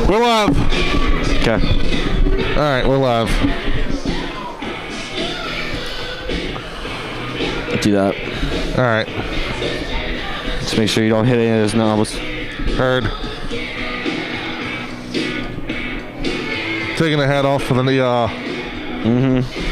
We're live. Okay. All right, we're live. Do that. All right. Just make sure you don't hit any of those knobs. Heard. Taking the hat off for the Mm-hmm.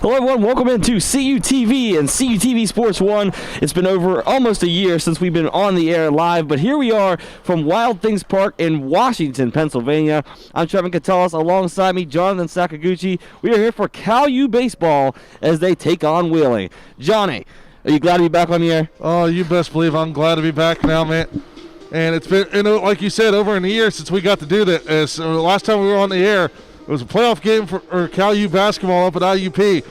Hello everyone, welcome into CUTV and CUTV Sports 1. It's been over almost a year since we've been on the air live, but here we are from Wild Things Park in Washington, Pennsylvania. I'm Trevin Catales, alongside me, Jonathan Sakaguchi. We are here for Cal U baseball as they take on Wheeling. Johnny, are you glad to be back on the air? Oh, you best believe I'm glad to be back now, man. And it's been, like you said, over a year since we got to do that. The last time we were on the air, it was a playoff game for Cal U basketball up at IUP.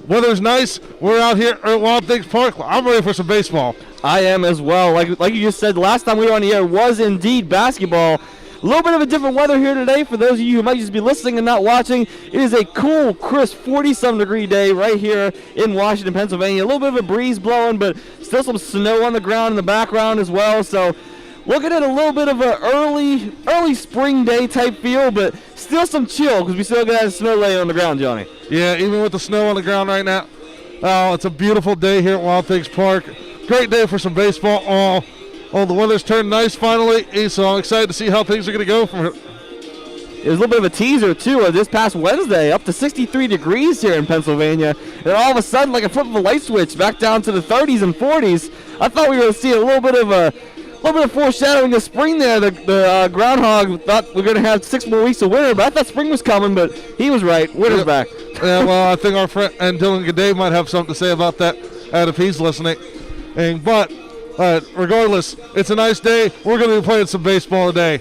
Weather's nice. We're out here at Wild Things Park. I'm ready for some baseball. I am as well. Like you just said, last time we were on the air was indeed basketball. A little bit of a different weather here today for those of you who might just be listening and not watching. It is a cool, crisp 40-some degree day right here in Washington, Pennsylvania. A little bit of a breeze blowing, but still some snow on the ground in the background as well. So looking at a little bit of an early spring day type feel, but still some chill because we still got the snow laying on the ground, Johnny. Yeah, even with the snow on the ground right now. Oh, it's a beautiful day here at Wild Things Park. Great day for some baseball. Oh, the weather's turned nice finally, so I'm excited to see how things are going to go from here. It was a little bit of a teaser, too, this past Wednesday, up to 63 degrees here in Pennsylvania. And all of a sudden, like a flip of a light switch, back down to the 30s and 40s. I thought we were going to see a little bit of foreshadowing of spring there. The groundhog thought we were going to have 6 more weeks of winter, but I thought spring was coming, but he was right. Winter's back. Yeah, well, I think our friend and Dylan G'day might have something to say about that if he's listening. But regardless, it's a nice day. We're going to be playing some baseball today.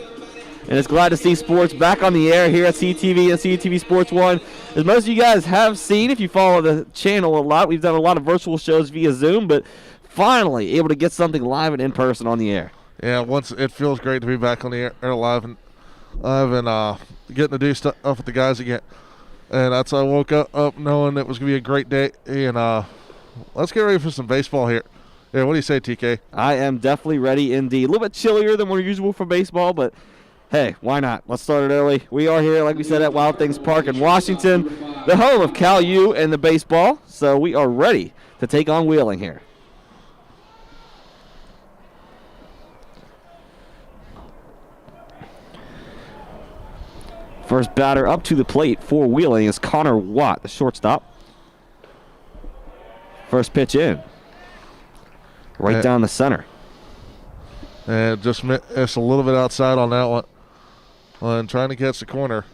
And it's glad to see sports back on the air here at CTV and CTV Sports 1. As most of you guys have seen, if you follow the channel a lot, we've done a lot of virtual shows via Zoom, but finally able to get something live and in person on the air. Yeah, it feels great to be back on the air live and getting to do stuff with the guys again. And that's why I woke up knowing it was going to be a great day. And let's get ready for some baseball here. Yeah, what do you say, TK? I am definitely ready indeed. A little bit chillier than we're usual for baseball, but hey, why not? Let's start it early. We are here, like we said, at Wild Things Park in Washington, the home of Cal U and the baseball. So we are ready to take on Wheeling here. First batter up to the plate for Wheeling is Connor Watt, the shortstop. First pitch in. Right down the center. And just missed a little bit outside on that one. And trying to catch the corner.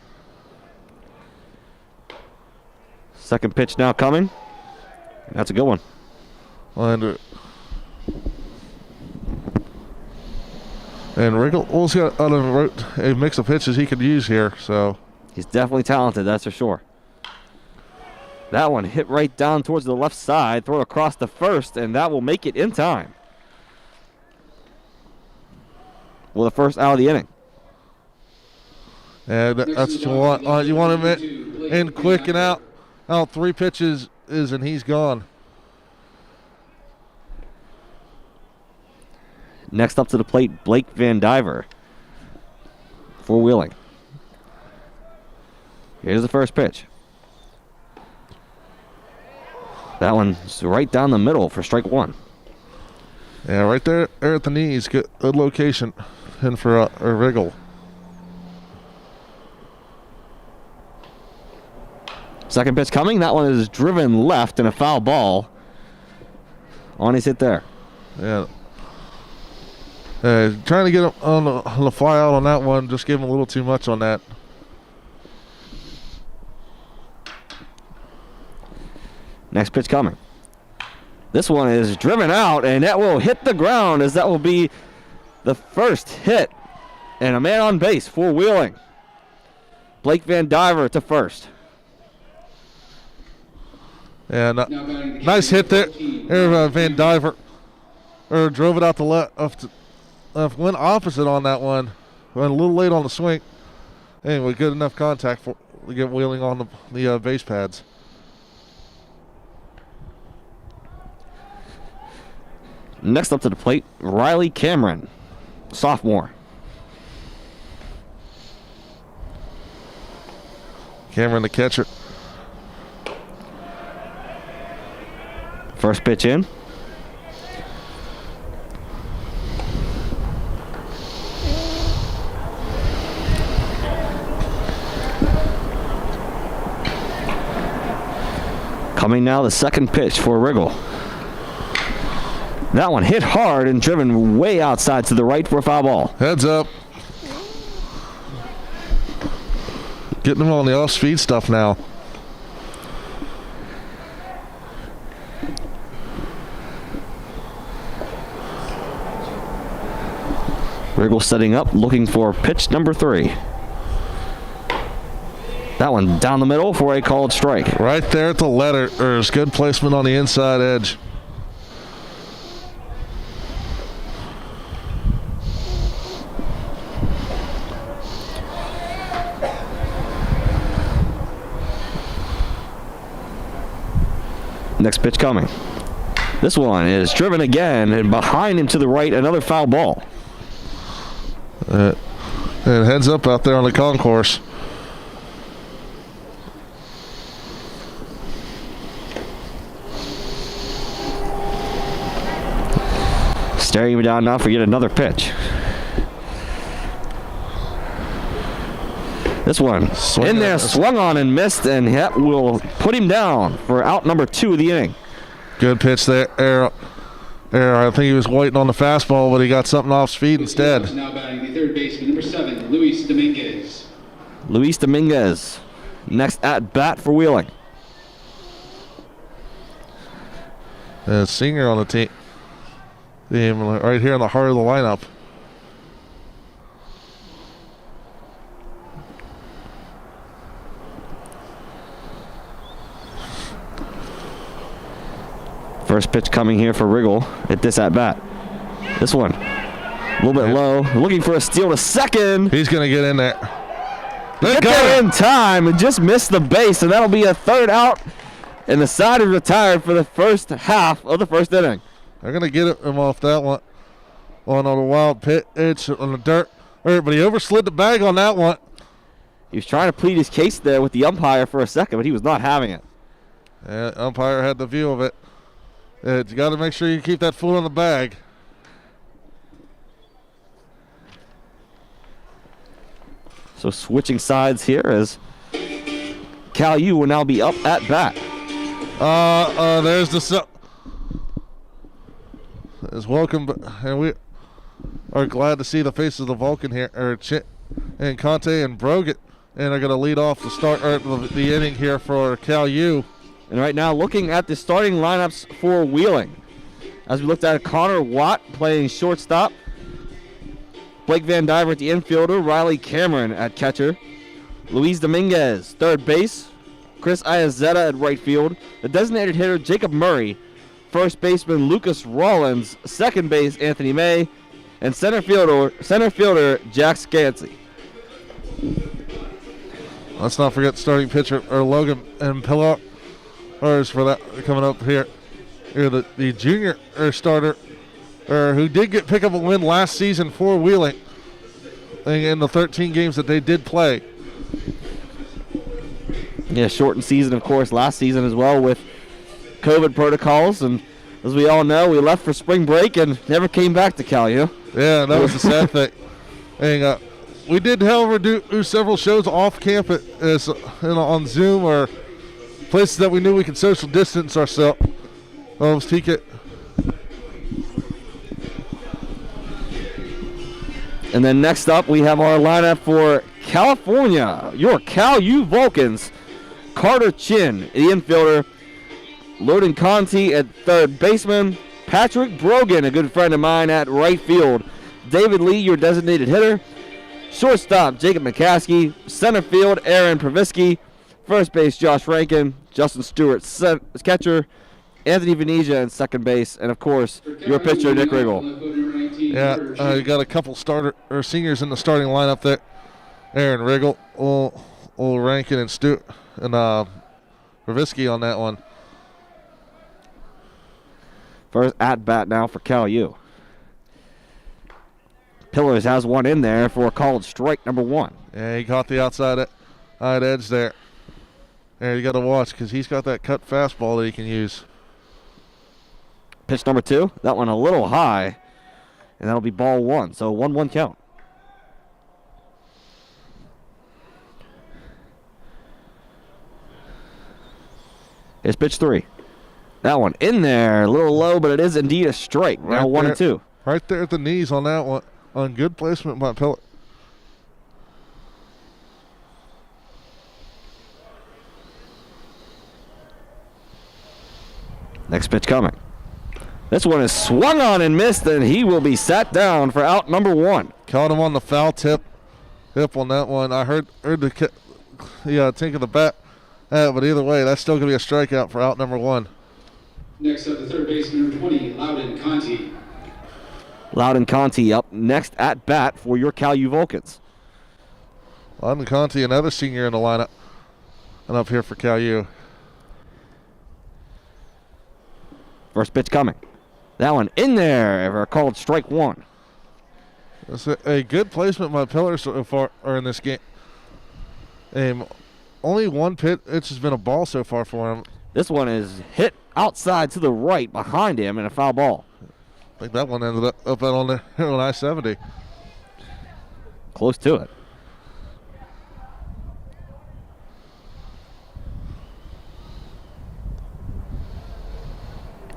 Second pitch now coming. That's a good one. And Riggle's got a mix of pitches he could use here. So he's definitely talented, that's for sure. That one hit right down towards the left side, throw it across the first, and that will make it in time. Well, the first out of the inning. And that's what you want. You want him in quick and out. Out 3 pitches and he's gone. Next up to the plate, Blake Van Diver for Wheeling. Here's the first pitch. That one's right down the middle for strike 1. Yeah, right there at the knees. Good location. And for a Riggle. Second pitch coming. That one is driven left and a foul ball. On his hit there. Yeah. Trying to get him on the fly out on that one. Just gave him a little too much on that. Next pitch coming. This one is driven out, and that will hit the ground as that will be the first hit. And a man on base for Wheeling. Blake Van Diver to first. Yeah, nice hit there. Van Diver drove it out the left. Went opposite on that one. Went a little late on the swing. Anyway, good enough contact to get Wheeling on the base pads. Next up to the plate, Riley Cameron, sophomore. Cameron, the catcher. First pitch in. Coming now, the second pitch for Riggle. That one hit hard and driven way outside to the right for a foul ball. Heads up. Getting them on the off-speed stuff now. Riggle setting up, looking for pitch number 3. That one down the middle for a called strike. Right there at the letters. Good placement on the inside edge. Next pitch coming. This one is driven again, and behind him to the right, another foul ball. And heads up out there on the concourse. Staring him down now for yet another pitch. This one in there, swung on and missed, and that will put him down for out number 2 of the inning. Good pitch there. I think he was waiting on the fastball, but he got something off speed instead. Now batting the third baseman, number 7, Luis Dominguez. Luis Dominguez, next at bat for Wheeling. Senior on the team, right here in the heart of the lineup. First pitch coming here for Riggle at this at bat. This one, a little bit low, looking for a steal to second. He's going to get in there. Get there in time and just missed the base, and that'll be a third out. And the side is retired for the first half of the first inning. They're going to get him off that one. On a wild pitch on the dirt. But he overslid the bag on that one. He was trying to plead his case there with the umpire for a second, but he was not having it. Yeah, umpire had the view of it. You got to make sure you keep that foot on the bag. So switching sides here as Cal U will now be up at bat. There's the There's Vulcan, and we are glad to see the faces of the Vulcan here, and Conte and Brogan, and are going to lead off the start the inning here for Cal U. And right now, looking at the starting lineups for Wheeling, as we looked at Connor Watt playing shortstop, Blake Van Diver at the infielder, Riley Cameron at catcher, Luis Dominguez third base, Chris Iazetta at right field, the designated hitter Jacob Murray, first baseman Lucas Rollins, second base Anthony May, and center fielder Jack Scansey. Let's not forget starting pitcher Logan and Pillar. For that coming up here, the junior starter, who did pick up a win last season for Wheeling in the 13 games that they did play. Yeah, shortened season, of course, last season as well with COVID protocols, and as we all know, we left for spring break and never came back to Cal U. Yeah, that was the sad thing. And we did, however, do several shows off campus on Zoom or places that we knew we could social distance ourselves. And then next up, we have our lineup for California, your Cal U Vulcans. Carter Chin, the infielder. Loden Conti at third baseman. Patrick Brogan, a good friend of mine, at right field. David Lee, your designated hitter. Shortstop, Jacob McCaskey. Center field, Aaron Pravisky. First base, Josh Rankin. Justin Stewart, catcher. Anthony Venesia in second base. And, of course, your pitcher, Nick Riggle. Yeah, you got a couple seniors in the starting lineup there. Aaron Riggle, old Rankin, and Stewart, and Pravisky on that one. First at bat now for Cal U. Pillars has one in there for a called strike number 1. Yeah, he caught the outside edge there. And you got to watch because he's got that cut fastball that he can use. Pitch number 2, that one a little high, and that'll be ball 1. So 1-1 count. Here's pitch 3. That one in there, a little low, but it is indeed a strike. Now Right 1 there. and 2. Right there at the knees on that one. On good placement by Pillar. Next pitch coming. This one is swung on and missed, and he will be sat down for out number 1. Caught him on the foul hip on that one. I heard the tink of the bat. But either way, that's still going to be a strikeout for out number 1. Next up, the third baseman, number 20, Loudon Conti. Loudon Conti up next at bat for your Cal U Vulcans. Loudon Conti, another senior in the lineup. And up here for Cal U. First pitch coming. That one in there, ever called strike 1. That's a good placement by Pillar so far or in this game. Only one pitch has been a ball so far for him. This one is hit outside to the right behind him and a foul ball. I think that one ended up on the on I-70. Close to it.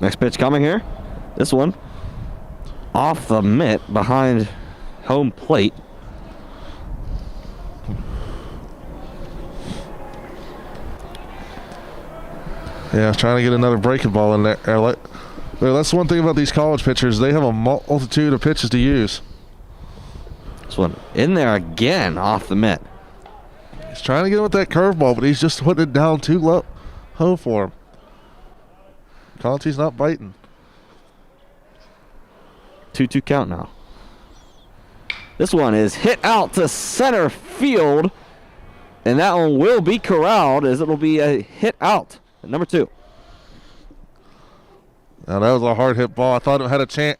Next pitch coming here. This one off the mitt behind home plate. Yeah, trying to get another breaking ball in there. That's one thing about these college pitchers. They have a multitude of pitches to use. This one in there again off the mitt. He's trying to get him with that curveball, but he's just putting it down too low for him. Conti's not biting. 2-2 count now. This one is hit out to center field, and that one will be corralled as it'll be a hit out at number 2. Now that was a hard hit ball. I thought it had a chance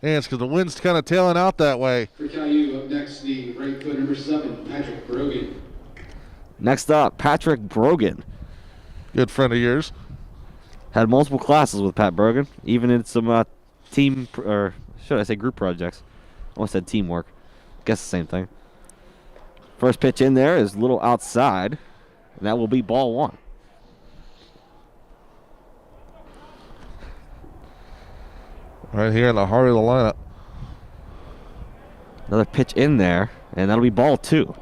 because the wind's kind of tailing out that way. For Cal U, up next, the right foot, number 7, Patrick Brogan. Next up, Patrick Brogan. Good friend of yours. Had multiple classes with Pat Brogan, even in some team, or should I say group projects. I almost said teamwork. Guess the same thing. First pitch in there is a little outside, and that will be ball 1. Right here in the heart of the lineup. Another pitch in there, and that'll be ball 2.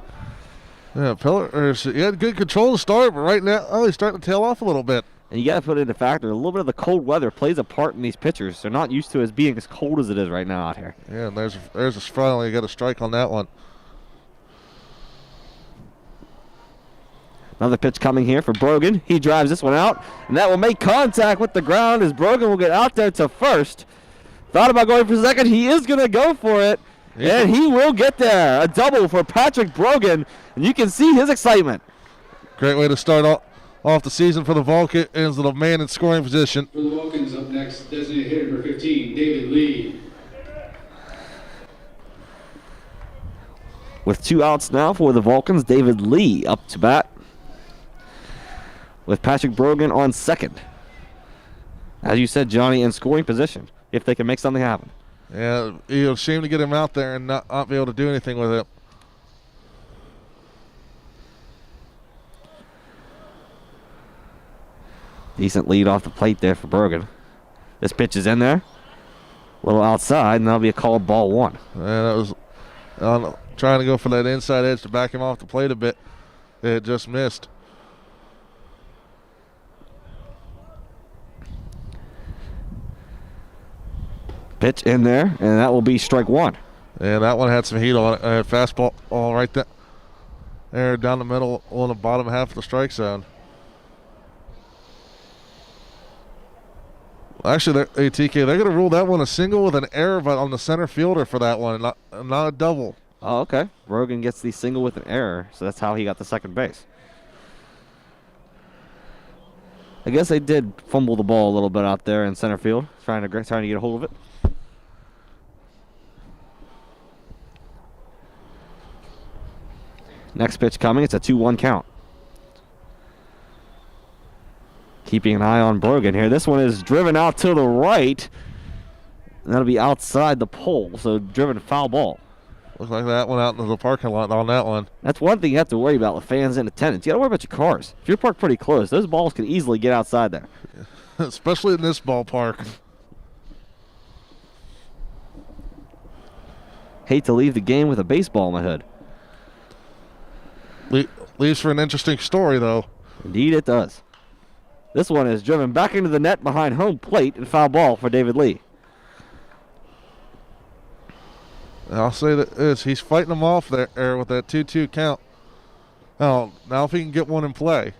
Yeah, Pillar, he had good control to start, but right now, he's starting to tail off a little bit. And you got to put it into factor. A little bit of the cold weather plays a part in these pitchers. They're not used to it being as cold as it is right now out here. Yeah, and there's a finally got a strike on that one. Another pitch coming here for Brogan. He drives this one out, and that will make contact with the ground as Brogan will get out there to first. Thought about going for second. He is going to go for it, and he will get there. A double for Patrick Brogan, and you can see his excitement. Great way to start off the season for the Vulcan as the man in scoring position. For the Vulcans, up next, designated hitter number 15, David Lee. With 2 outs now for the Vulcans, David Lee up to bat with Patrick Brogan on second. As you said, Johnny, in scoring position, if they can make something happen. Yeah, it'll shame to get him out there and not be able to do anything with it. Decent lead off the plate there for Brogan. This pitch is in there. A little outside, and that'll be a called ball 1. And that was trying to go for that inside edge to back him off the plate a bit. It just missed. Pitch in there, and that will be strike 1. And that one had some heat on it. Fastball all right there down the middle on the bottom half of the strike zone. Actually, TK, they're going to rule that one a single with an error on the center fielder for that one, not a double. Oh, okay. Brogan gets the single with an error, so that's how he got the second base. I guess they did fumble the ball a little bit out there in center field, trying to get a hold of it. Next pitch coming. It's a 2-1 count. Keeping an eye on Brogan here. This one is driven out to the right. And that'll be outside the pole, so driven foul ball. Looks like that went out into the parking lot on that one. That's one thing you have to worry about with fans in attendance. You got to worry about your cars. If you're parked pretty close, those balls can easily get outside there. Especially in this ballpark. Hate to leave the game with a baseball in my hood. Leaves for an interesting story, though. Indeed it does. This one is driven back into the net behind home plate and foul ball for David Lee. I'll say that he's fighting them off there with that 2-2 count. Now if he can get one in play.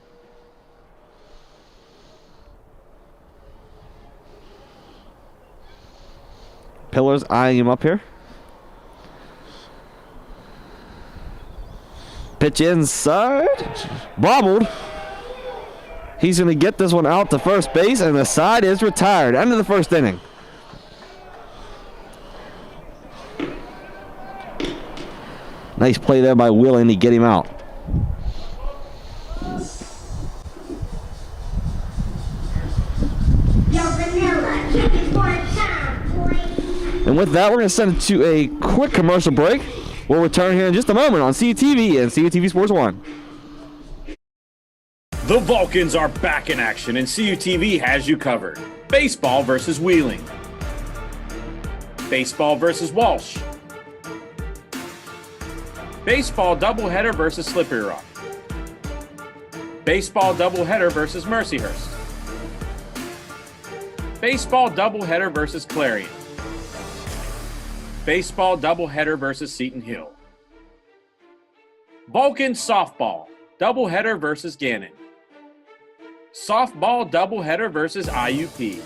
Pillars eyeing him up here. Pitch inside. Bobbled. He's going to get this one out to first base, and the side is retired. End of the first inning. Nice play there by Wheeling to get him out. And with that, we're going to send it to a quick commercial break. We'll return here in just a moment on CUTV and CUTV Sports 1. The Vulcans are back in action, and CUTV has you covered. Baseball versus Wheeling. Baseball versus Walsh. Baseball doubleheader versus Slippery Rock. Baseball doubleheader versus Mercyhurst. Baseball doubleheader versus Clarion. Baseball doubleheader versus Seton Hill. Vulcan softball doubleheader versus Gannon. Softball doubleheader versus IUP.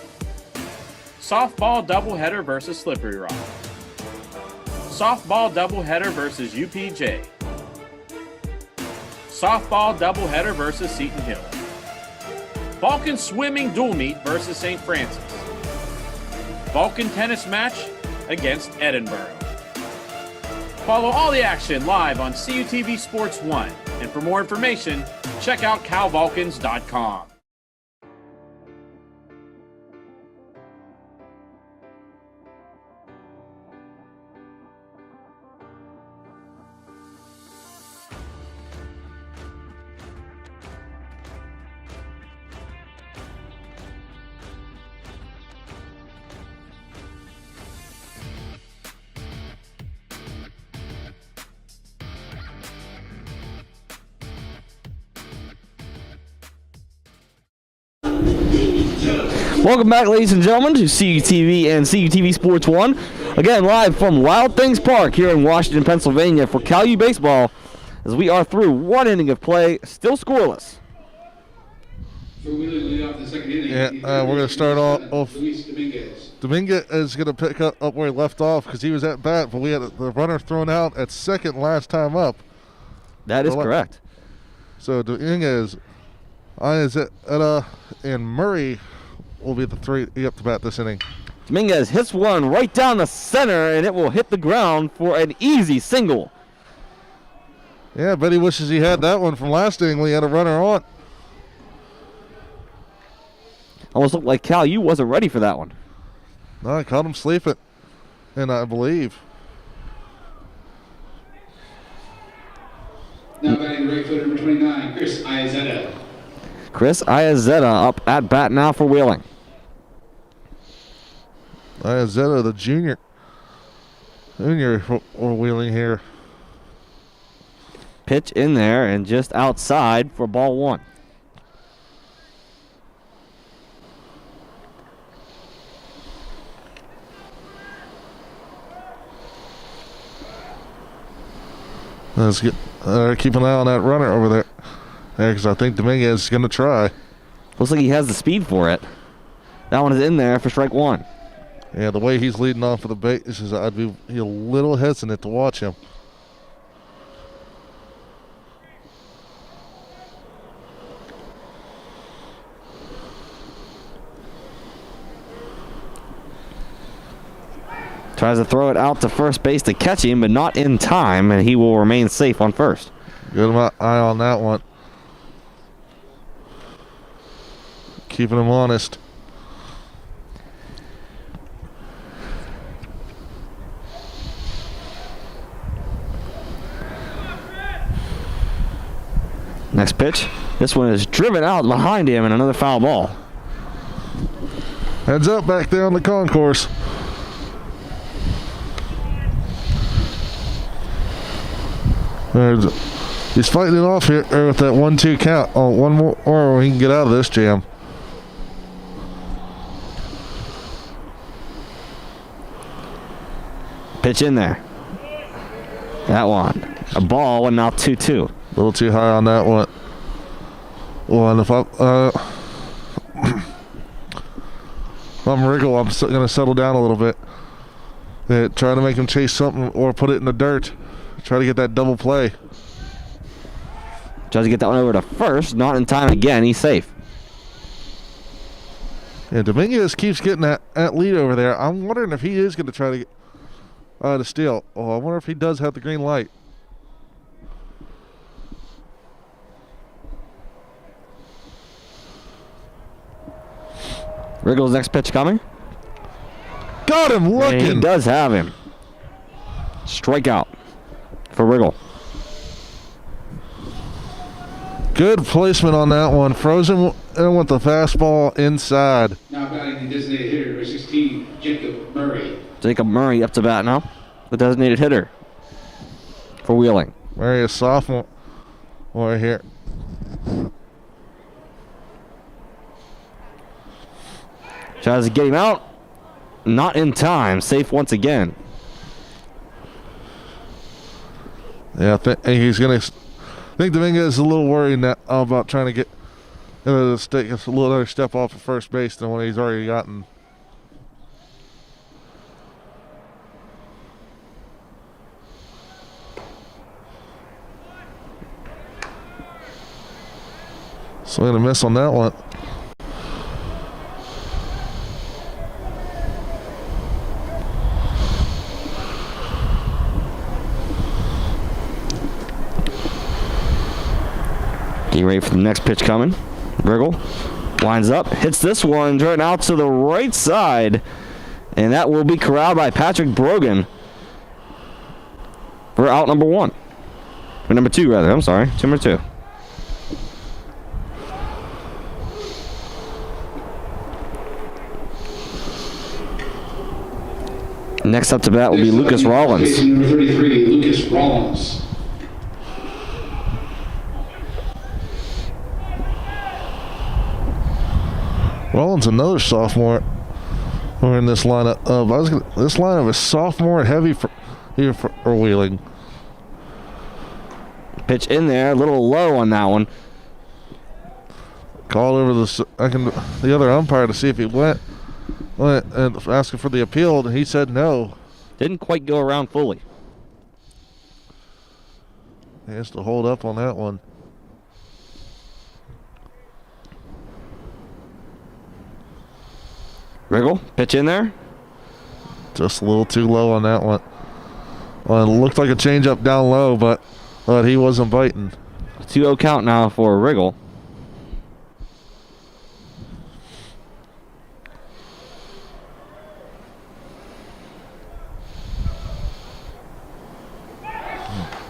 Softball doubleheader versus Slippery Rock. Softball doubleheader versus UPJ. Softball doubleheader versus Seton Hill. Vulcan swimming dual meet versus St. Francis. Vulcan tennis match against Edinburgh. Follow all the action live on CUTV Sports 1. And for more information, check out calvulcans.com. Welcome back, ladies and gentlemen, to CUTV and CUTV Sports 1. Again, live from Wild Things Park here in Washington, Pennsylvania for Cal U baseball, as we are through one inning of play, still scoreless. Yeah, we're going to start off. Dominguez is going to pick up where he left off because he was at bat, but we had the runner thrown out at second last time up. That is correct. So Dominguez, Ayazeta, and Murray will be the three up to bat this inning. Dominguez hits one right down the center, and it will hit the ground for an easy single. Yeah, I bet he wishes he had that one from last inning when he had a runner on. Almost looked like Cal U wasn't ready for that one. No, I caught him sleeping, and I believe. Now batting right fielder number 29, Chris Ayazeta. Chris Ayazeta up at bat now for Wheeling. Ayazeta, the junior for Wheeling here. Pitch in there and just outside for ball one. Let's keep an eye on that runner over there. Because I think Dominguez is going to try. Looks like he has the speed for it. That one is in there for strike one. Yeah, the way he's leading off for the bases, I'd be a little hesitant to watch him. Tries to throw it out to first base to catch him, but not in time, and he will remain safe on first. Good eye on that one. Keeping him honest. Next pitch. This one is driven out behind him and another foul ball. Heads up back there on the concourse. He's fighting it off here with that 1-2 count. Oh, one more, or he can get out of this jam. Pitch in there. That one. A ball, and now 2-2. A little too high on that one. Well, if I'm Riggle, I'm going to settle down a little bit. Try to make him chase something or put it in the dirt. Try to get that double play. Tries to get that one over to first. Not in time again. He's safe. Yeah, Dominguez keeps getting that lead over there. I'm wondering if he is going to try to get to steal. Oh, I wonder if he does have the green light. Riggle's next pitch coming. Got him looking. And he does have him. Strikeout for Riggle. Good placement on that one. Frozen in with the fastball inside. Now batting the designated hitter, number 16, Jacob Murray. Jacob Murray up to bat now. The designated hitter for Wheeling. Murray, a sophomore here. Tries to get him out. Not in time. Safe once again. Yeah, he's going to... I think Dominguez is a little worried now about trying to get take a little other step off of first base than what he's already gotten. Swing and a miss on that one. Getting ready for the next pitch coming. Riggle lines up, hits this one, right out to the right side. And that will be corralled by Patrick Brogan for out number one. Or number two, rather. I'm sorry. Number two. Next up to bat will be Lucas Rollins. Number 33, Lucas Rollins. Rollins, another sophomore. We're in this lineup. This lineup is sophomore heavy for Wheeling. Pitch in there, a little low on that one. Call over the other umpire to see if he went and asking for the appeal, and he said no. Didn't quite go around fully. He has to hold up on that one. Riggle, pitch in there. Just a little too low on that one. Well, it looked like a changeup down low, but he wasn't biting. 2-0 count now for Riggle.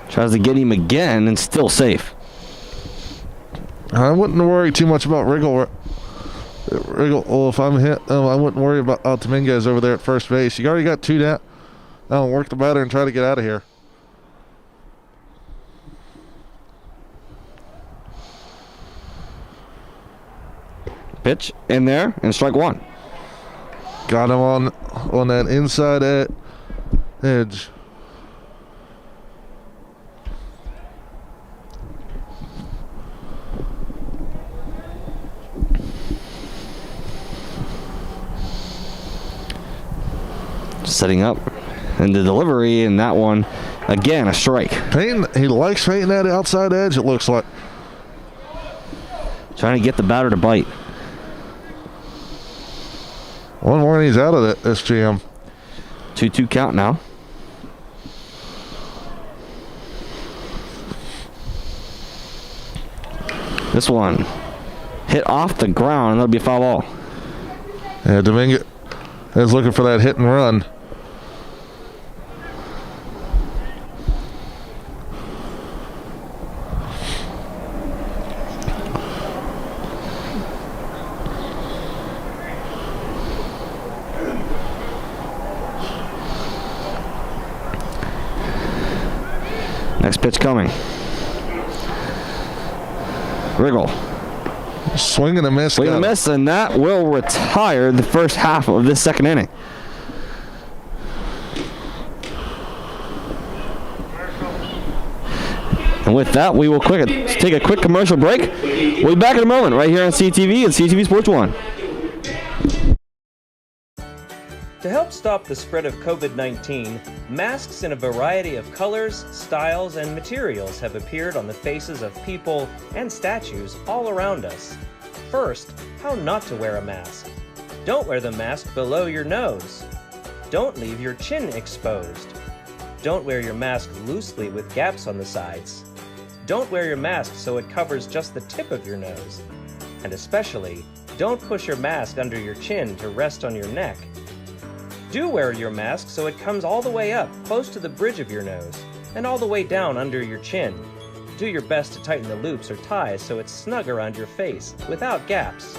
Tries to get him again and still safe. I wouldn't worry too much about Riggle. Well, if I'm hit, I wouldn't worry about Dominguez over there at first base. You already got two down. Now work the batter and try to get out of here. Pitch in there and strike one. Got him on that inside edge. Setting up and the delivery, and that one again a strike. He likes painting that outside edge, it looks like. Trying to get the batter to bite. One more and he's out of this jam. 2-2 count now. This one hit off the ground, and that'll be a foul ball. Yeah, Dominguez is looking for that hit and run. Next pitch coming. Wriggle. Swing and a miss. Swing and a miss, and that will retire the first half of this second inning. And with that, we will take a quick commercial break. We'll be back in a moment right here on CTV and CTV Sports 1. To help stop the spread of COVID-19, masks in a variety of colors, styles, and materials have appeared on the faces of people and statues all around us. First, how not to wear a mask. Don't wear the mask below your nose. Don't leave your chin exposed. Don't wear your mask loosely with gaps on the sides. Don't wear your mask so it covers just the tip of your nose. And especially, don't push your mask under your chin to rest on your neck. Do wear your mask so it comes all the way up, close to the bridge of your nose, and all the way down under your chin. Do your best to tighten the loops or ties so it's snug around your face, without gaps.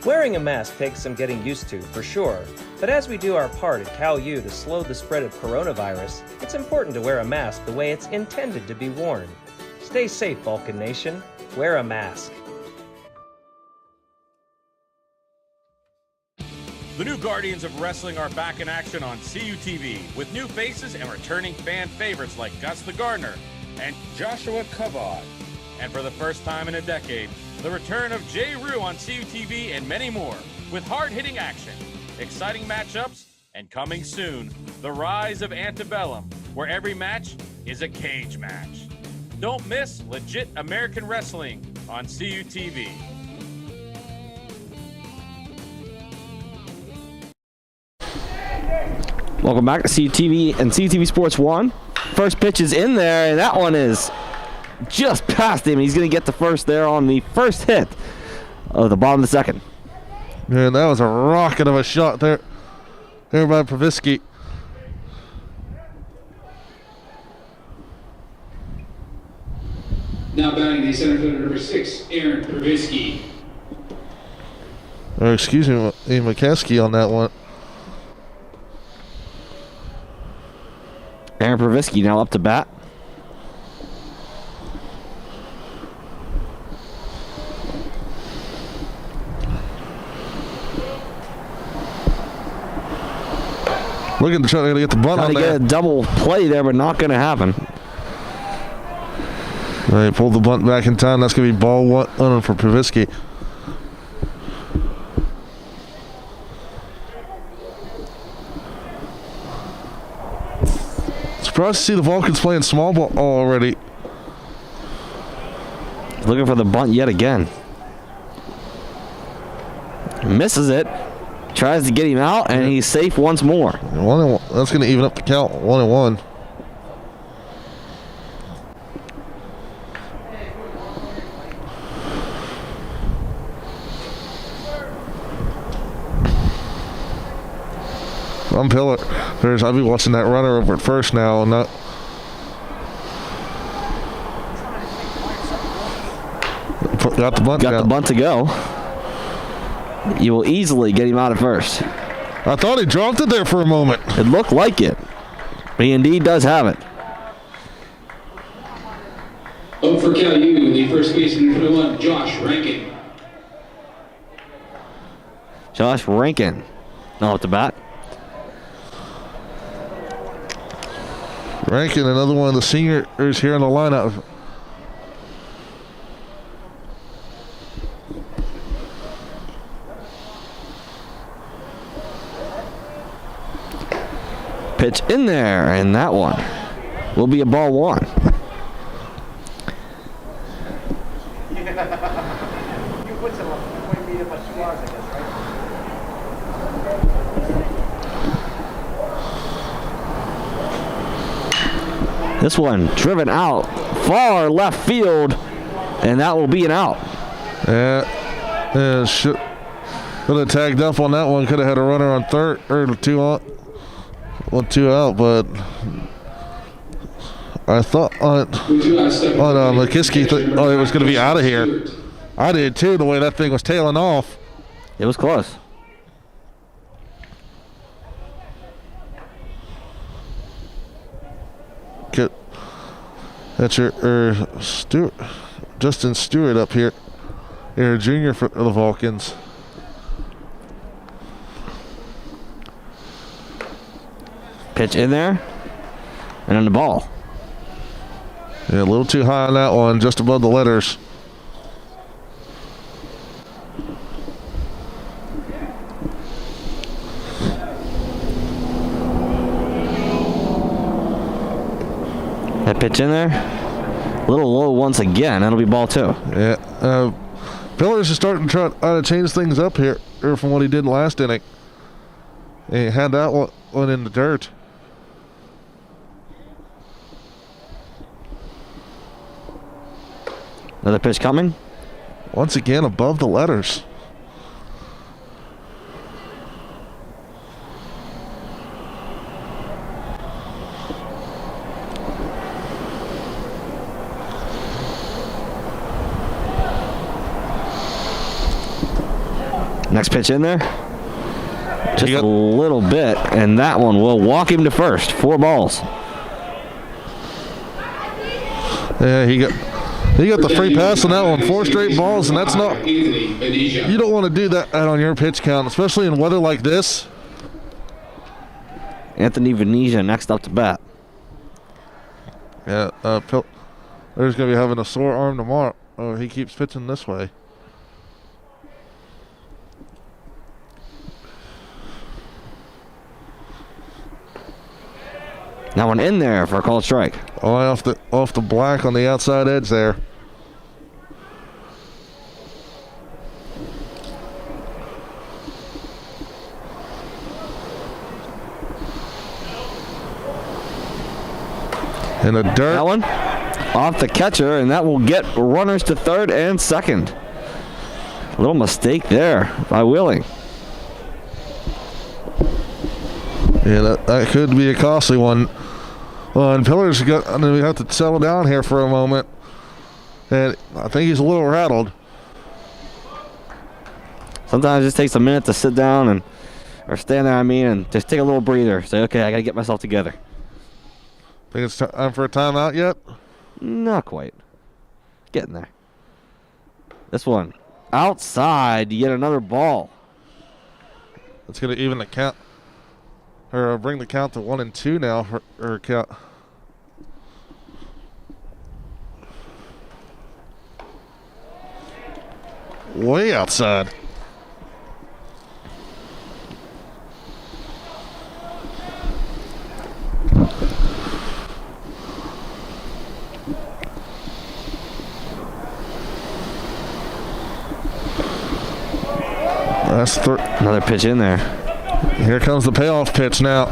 Wearing a mask takes some getting used to, for sure, but as we do our part at Cal U to slow the spread of coronavirus, it's important to wear a mask the way it's intended to be worn. Stay safe, Vulcan Nation. Wear a mask. The new Guardians of Wrestling are back in action on CUTV with new faces and returning fan favorites like Gus the Gardener and Joshua Kavod. And for the first time in a decade, the return of Jay Rue on CUTV and many more with hard-hitting action, exciting matchups, and coming soon, the rise of Antebellum, where every match is a cage match. Don't miss legit American wrestling on CUTV. Welcome back to CTV and CTV Sports 1. First pitch is in there, and that one is just past him. He's going to get the first there on the first hit of the bottom of the second. Man, that was a rocket of a shot there by Pravisky. Now batting the center fielder number 6, Aaron Pravisky. Or excuse me, McCaskey on that one. Aaron Pravisky now up to bat. Looking to try to get the bunt Trying on to there. get a double play there, but not going to happen. They pulled the bunt back in time. That's going to be ball one for Pravisky. Surprised to see the Vulcans playing small ball already. Looking for the bunt yet again. Misses it. Tries to get him out, and he's safe once more. 1-1. That's going to even up the count. 1-1. I'm Pillar. I'll be watching that runner over at first now. Not. Got the bunt. Got now. the bunt to go. You will easily get him out at first. I thought he dropped it there for a moment. It looked like it. But he indeed does have it. Up for Cal U, the first baseman for the one, Josh Rankin. Josh Rankin. Now at the bat. Rankin, another one of the seniors here in the lineup. Pitch in there, and that one will be a ball one. This one driven out far left field, and that will be an out. Yeah, should have tagged up on that one. Could have had a runner on third or 2 on. 1-2 out, but I thought on McKiskey it was going to be out of here. I did too, the way that thing was tailing off. It was close. That's your Stewart, Justin Stewart up here. You're a junior for the Vulcans. Pitch in there. And on the ball. Yeah, a little too high on that one, just above the letters. That pitch in there. A little low once again. That'll be ball 2. Yeah. Pillars is starting to try to change things up here from what he did last inning. He had that one in the dirt. Another pitch coming. Once again, above the letters. Next pitch in there. Just a little bit, and that one will walk him to first. 4 balls. Yeah, he got the free pass on that one. 4 straight balls, and that's not. You don't want to do that on your pitch count, especially in weather like this. Anthony Venezia next up to bat. Yeah, Pillar's going to be having a sore arm tomorrow. Oh, he keeps pitching this way. That one in there for a called strike. Oh, off the black on the outside edge there. In the dirt. That one off the catcher, and that will get runners to third and second. A little mistake there by Wheeling. Yeah, that could be a costly one. And Pillars we have to settle down here for a moment. And I think he's a little rattled. Sometimes it just takes a minute to sit down or stand there, and just take a little breather. Say, okay, I got to get myself together. Think it's time for a timeout yet? Not quite. Getting there. This one outside, yet another ball. It's going to even the count. Or bring the count to 1 and 2 now. Or count. Way outside. That's another pitch in there. Here comes the payoff pitch now.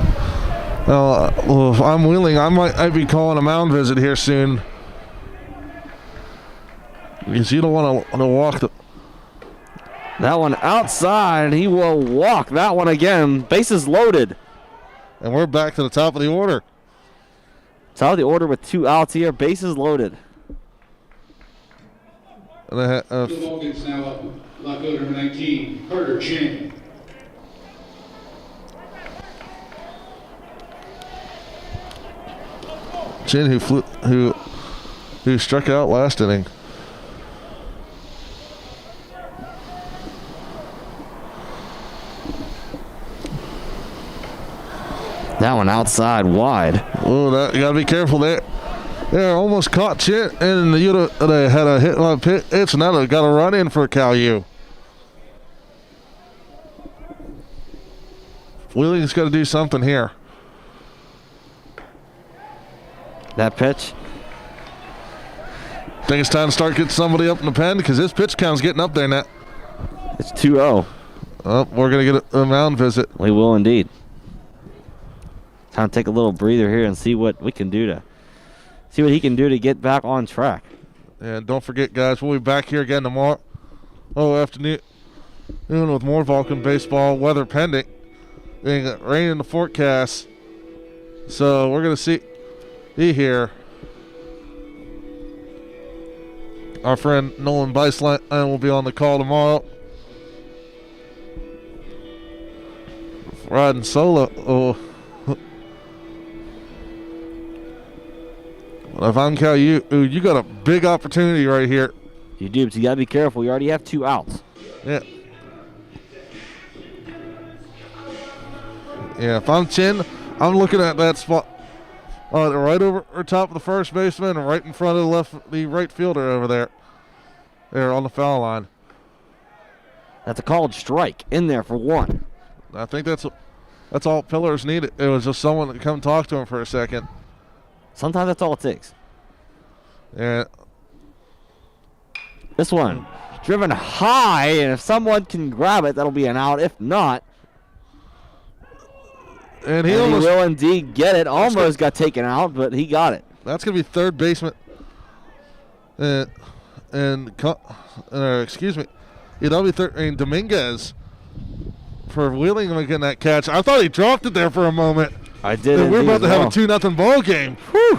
If I'm willing, I'd be calling a mound visit here soon. Because you don't want to walk the. That one outside. He will walk that one again. Bases loaded. And we're back to the top of the order. Top of the order with 2 outs here. Bases loaded. And the Vulcans now up. Lock number 19, Carter Chin. Chin, who struck out last inning. That one outside wide. Oh, you gotta be careful there. Yeah, almost caught Chin, and they had a hit on a pitch, and now they got a run in for Cal U. Wheeling's got to do something here. That pitch. Think it's time to start getting somebody up in the pen because this pitch count's getting up there now. It's 2-0. Oh, we're going to get a mound visit. We will indeed. Time to take a little breather here and see what we can do see what he can do to get back on track. And don't forget, guys, we'll be back here again tomorrow afternoon with more Vulcan baseball, weather pending. Rain in the forecast. So we're going to be here. Our friend Nolan Beislein will be on the call tomorrow. Riding solo. If I'm Cal, you got a big opportunity right here. You do, but you got to be careful. You already have 2 outs. Yeah. Yeah, if I'm Chin, I'm looking at that spot right over top of the first baseman and right in front of the right fielder over there. There on the foul line. That's a called strike in there for 1. I think that's all Pillars needed. It was just someone to come talk to him for a second. Sometimes that's all it takes. Yeah. This one, driven high, and if someone can grab it, that'll be an out. If not, and he will indeed get it. Almost got taken out, but he got it. That's going to be third baseman. Excuse me. Yeah, that'll be Dominguez for Wheeling making that catch. I thought he dropped it there for a moment. I did. We're about to have a 2-0 ball game. Whew.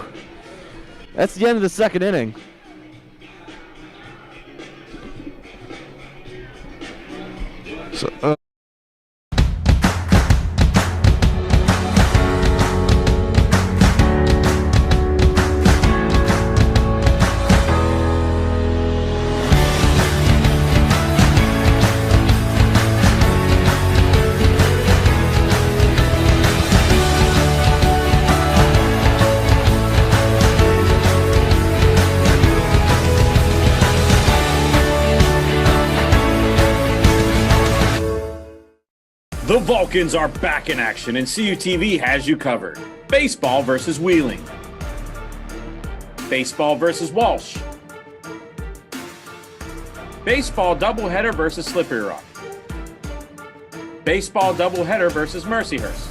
That's the end of the second inning. So, The Vulcans are back in action, and CUTV has you covered. Baseball versus Wheeling. Baseball versus Walsh. Baseball doubleheader versus Slippery Rock. Baseball doubleheader versus Mercyhurst.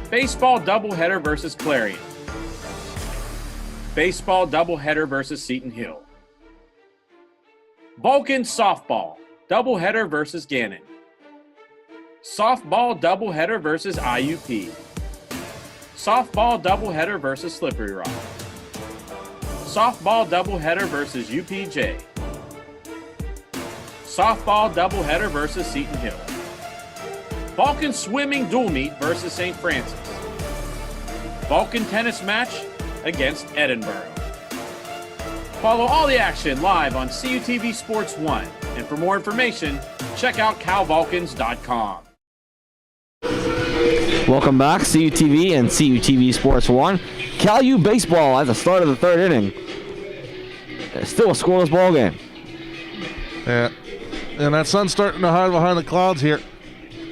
Baseball doubleheader versus Clarion. Baseball doubleheader versus Seton Hill. Vulcan softball doubleheader versus Gannon. Softball doubleheader versus IUP. Softball doubleheader versus Slippery Rock. Softball doubleheader versus UPJ. Softball doubleheader versus Seton Hill. Vulcan swimming dual meet versus St. Francis. Vulcan tennis match against Edinburgh. Follow all the action live on CUTV Sports 1. And for more information, check out calvulcans.com. Welcome back, CUTV and CUTV Sports 1. Cal U baseball at the start of the third inning. It's still a scoreless ball game. Yeah, and that sun's starting to hide behind the clouds here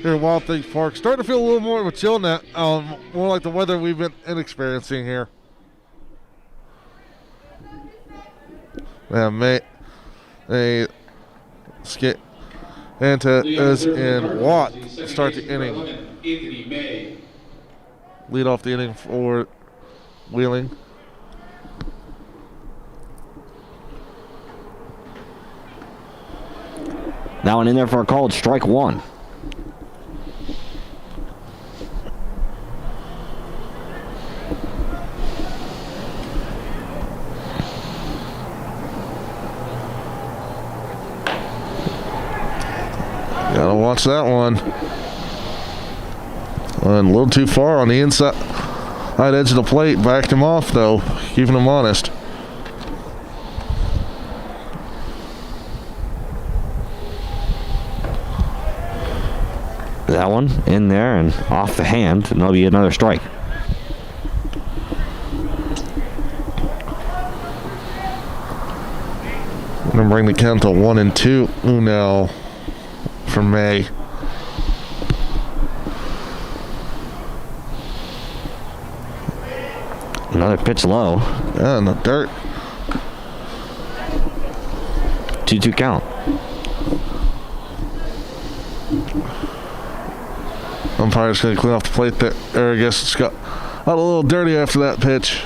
at Wild Things Park. Starting to feel a little more of a chill now, more like the weather we've been experiencing here. Yeah, mate. Skip Antez and Watt start the inning. Lead off the inning for Wheeling. That one in there for a called strike 1. Gotta watch that one. And a little too far on the inside edge of the plate. Backed him off, though, keeping him honest. That one in there and off the hand, and that'll be another strike. I'm gonna bring the count to 1-2 now for May. Another pitch low. Yeah, in the dirt. 2-2 count. Umpire's going to clean off the plate there. I guess it's got a little dirty after that pitch.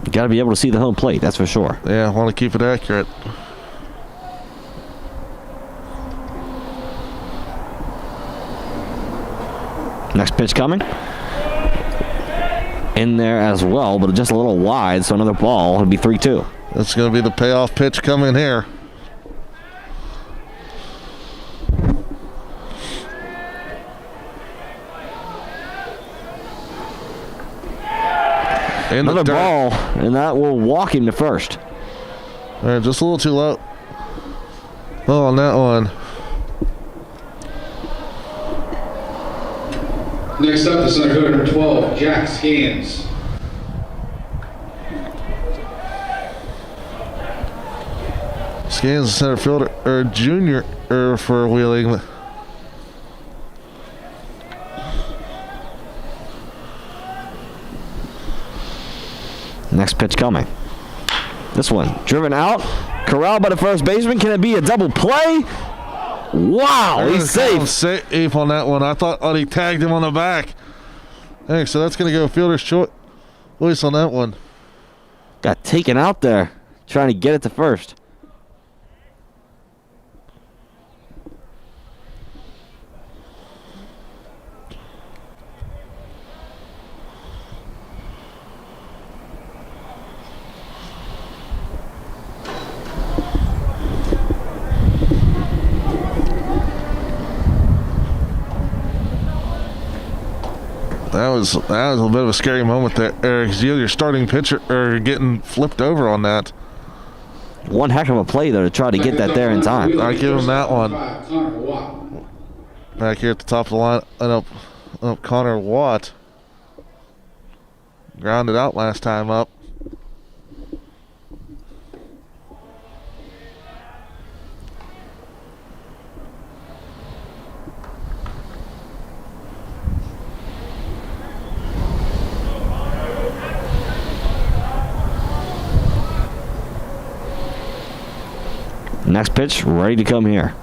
You got to be able to see the home plate, that's for sure. Yeah, I want to keep it accurate. Next pitch coming. In there as well, but just a little wide, so another ball. It'll be 3-2. That's going to be the payoff pitch coming here. In Another the dirt. ball, and that will walk him to first. All right, just a little too low. Oh, on that one. Next up, the center fielder, number 12, Jack Scans. Scans the center fielder, or junior, for Wheeling. Next pitch coming. This one driven out, corralled by the first baseman. Can it be a double play? Wow, he's safe. Safe on that one. I thought he tagged him on the back. Hey, so that's going to go fielder's choice on that one. Got taken out there, trying to get it to first. That was a bit of a scary moment there, because your starting pitcher getting flipped over on that. One heck of a play, though, to try to get that there in time. I give him that one. Back here at the top of the line, up Connor Watt. Grounded out last time up. Next pitch, ready to come here.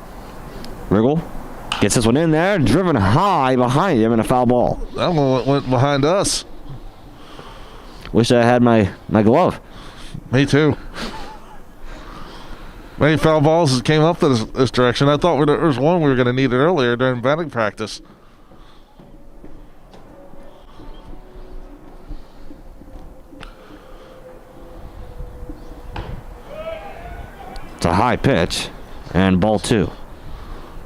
Riggle gets this one in there, driven high behind him, and a foul ball. That one went behind us. Wish I had my glove. Me too. Many foul balls that came up this direction. I thought there was one we were going to need it earlier during batting practice. It's a high pitch, and ball two.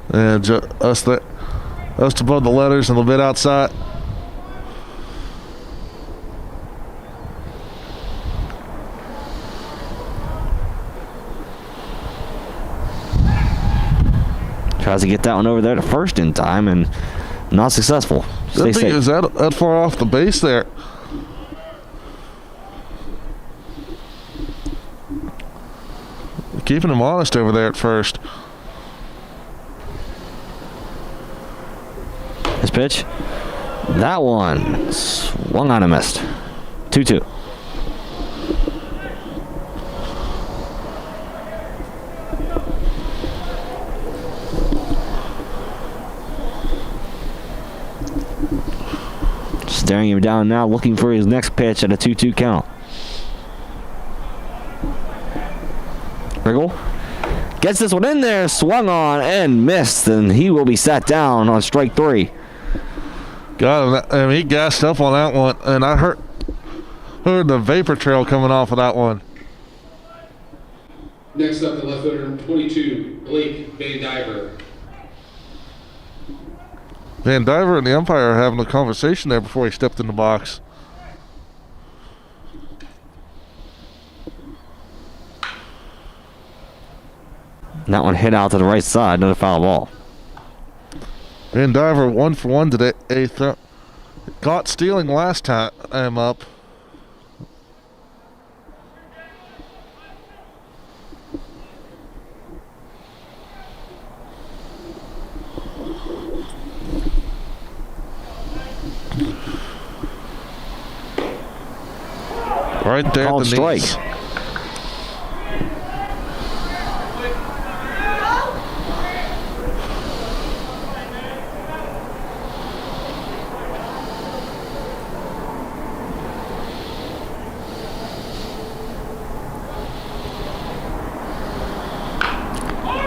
And us above the letters and a bit outside. Tries to get that one over there to first in time, and not successful. That thing is that far off the base there. Keeping him honest over there at first. His pitch. That one swung on and missed. 2-2. Staring him down now, looking for his next pitch at a 2-2 count. Riggle gets this one in there, swung on and missed, and he will be sat down on strike three. God, I mean, he gassed up on that one, and I heard the vapor trail coming off of that one. Next up, the left fielder, number 22, Blake Van Diver. Van Diver and the umpire are having a conversation there before he stepped in the box. And that one hit out to the right side, another foul ball. Van Diver 1 for 1 today. Caught stealing last time I'm up. Right there Called at the strike. knees.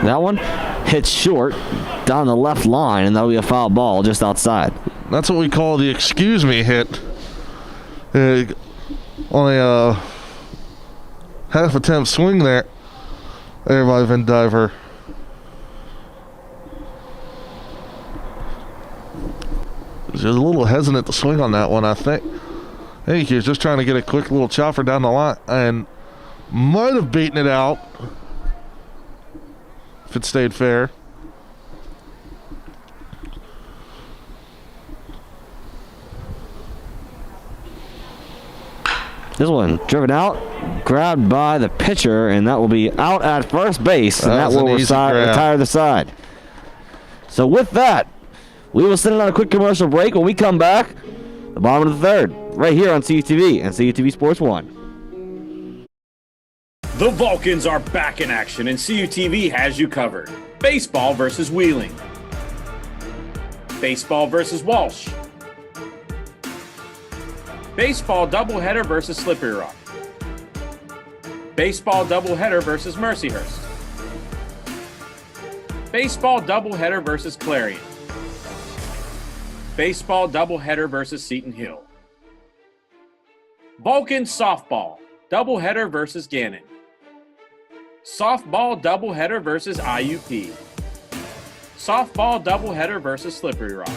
That one hits short down the left line, and that'll be a foul ball just outside. That's what we call the excuse me hit. Only a half attempt swing there by Van Diver. He was a little hesitant to swing on that one, I think. I think he was just trying to get a quick little chopper down the line and might have beaten it out if it stayed fair. This one driven out, grabbed by the pitcher, and that will be out at first base, and that will retire the side. So with that, we will send it on a quick commercial break. When we come back, the bottom of the third, right here on CUTV and CUTV Sports 1. The Vulcans are back in action, and CUTV has you covered. Baseball versus Wheeling. Baseball versus Walsh. Baseball doubleheader versus Slippery Rock. Baseball doubleheader versus Mercyhurst. Baseball doubleheader versus Clarion. Baseball doubleheader versus Seton Hill. Vulcan softball doubleheader versus Gannon. Softball doubleheader versus IUP. Softball doubleheader versus Slippery Rock.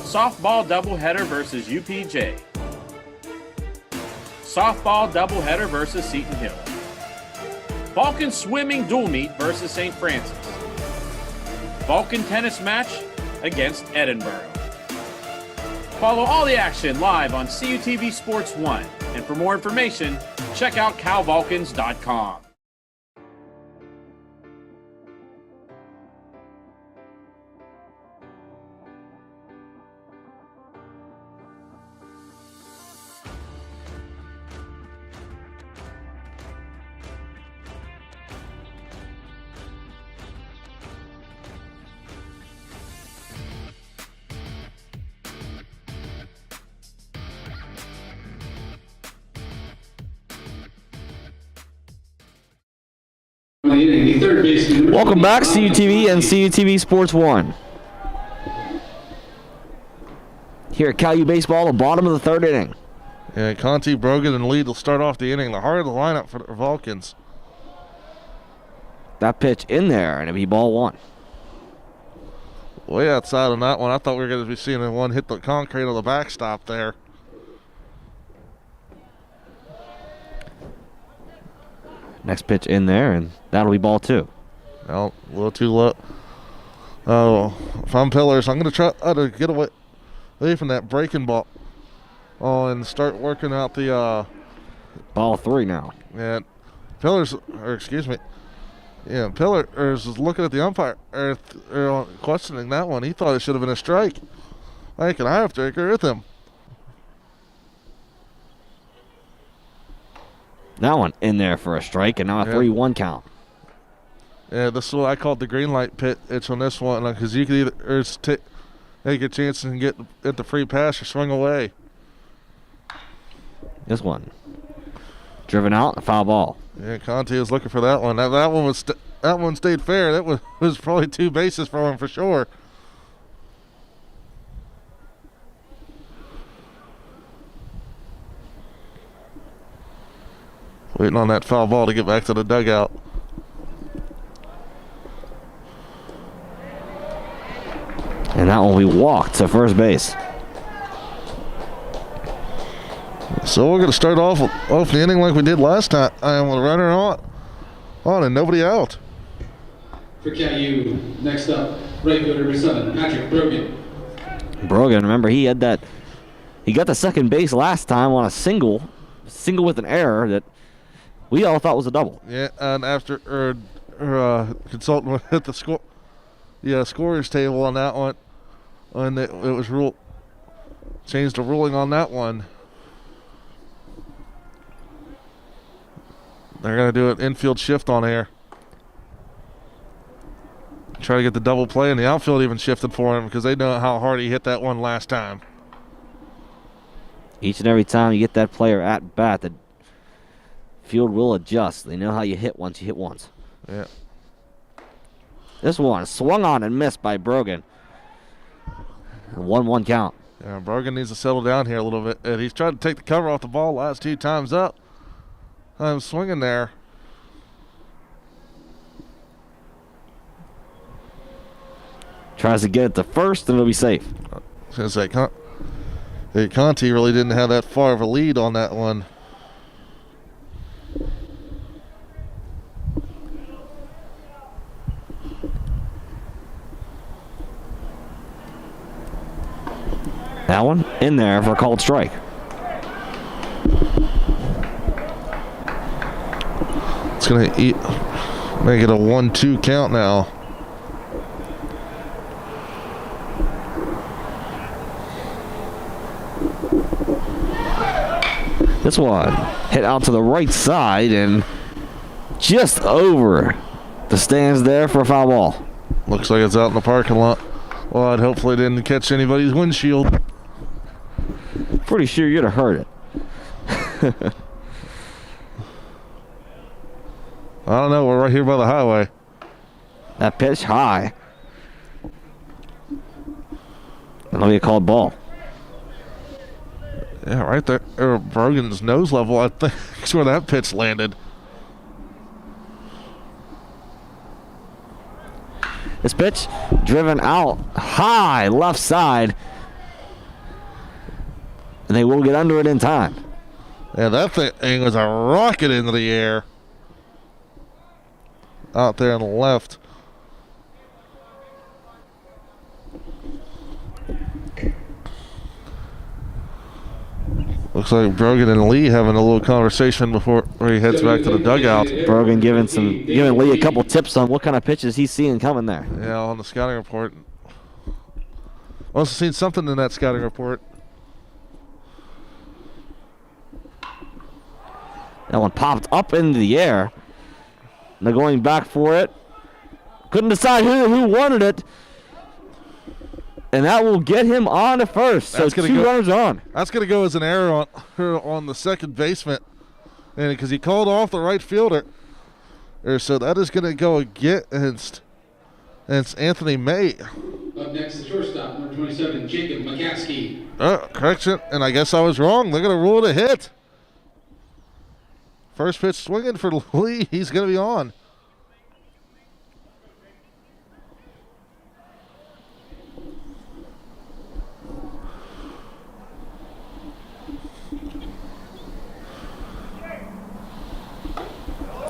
Softball doubleheader versus UPJ. Softball doubleheader versus Seton Hill. Vulcan swimming dual meet versus St. Francis. Vulcan tennis match against Edinburgh. Follow all the action live on CUTV Sports 1. And for more information, check out calvulcans.com. The third baseman. Welcome back, CUTV and CUTV Sports 1. Here at Cal U Baseball, the bottom of the third inning. Yeah, Conti, Brogan, and Lead will start off the inning. The heart of the lineup for the Vulcans. That pitch in there, and it'll be ball one. Way outside on that one. I thought we were going to be seeing one hit the concrete on the backstop there. Next pitch in there, and that'll be ball two. Well, a little too low. Oh, if I'm Pillars, I'm going to try to get away from that breaking ball. Oh, and start working out the... Ball three now. Yeah, Pillars, or excuse me. Yeah, Pillars was looking at the umpire, or questioning that one. He thought it should have been a strike. I have to agree with him. That one in there for a strike, and now a 3-1 count. Yeah, this is what I called the green light pitch on this one, because you could either take a chance and get the free pass or swing away. This one driven out, a foul ball. Yeah, Conti was looking for that one. That one stayed fair. That was probably two bases for him for sure. Waiting on that foul ball to get back to the dugout. And that one will be walked to first base. So we're going to start off the inning like we did last time. I am with a runner on and nobody out. For KU, next up, right fielder number 7, Patrick Brogan. Brogan, remember he got the second base last time on a single with an error that we all thought was a double. Yeah, and after consultant hit the scorers table on that one, and it was changed the ruling on that one. They're going to do an infield shift on here. Try to get the double play, and the outfield even shifted for him because they know how hard he hit that one last time. Each and every time you get that player at bat, the field will adjust. They know how you hit once you hit once. Yeah. This one swung on and missed by Brogan. 1-1 count. Yeah, Brogan needs to settle down here a little bit. And he's tried to take the cover off the ball last two times up. I'm swinging there. Tries to get it to first, and it'll be safe. I was going to say, Hey, Conti really didn't have that far of a lead on that one. That one in there for a called strike. It's going to make it a 1-2 count now. This one hit out to the right side and just over the stands there for a foul ball. Looks like it's out in the parking lot. Well, I'd hopefully didn't catch anybody's windshield. Pretty sure you'd have heard it. I don't know. We're right here by the highway. That pitch high. That'll be a called ball. Yeah, right there. Brogan's nose level, I think, is where that pitch landed. This pitch driven out high left side. And they will get under it in time. Yeah, that thing was a rocket into the air. Out there on the left. Looks like Brogan and Lee having a little conversation before he heads back to the dugout. Brogan giving Lee a couple tips on what kind of pitches he's seeing coming there. Yeah, on the scouting report. Also seen something in that scouting report. That one popped up into the air. They're going back for it. Couldn't decide who wanted it. And that will get him on to first. So two runners on. That's going to go as an error on the second baseman. And because he called off the right fielder. So that is going to go against Anthony May. Up next is shortstop, number 27, Jacob McCaskey. Correction. And I guess I was wrong. They're going to rule it a hit. First pitch swinging for Lee. He's going to be on.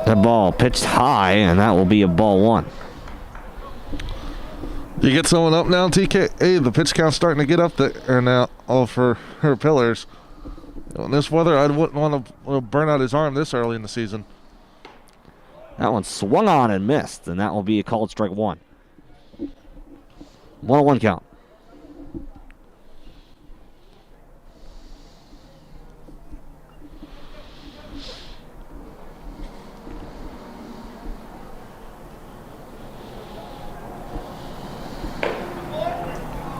That ball pitched high, and that will be a ball one. You get someone up now, TK? Hey, the pitch count's starting to get up there now, all for her pillars. In this weather, I wouldn't want to burn out his arm this early in the season. That one swung on and missed, and that will be a called strike one. 1-1 count.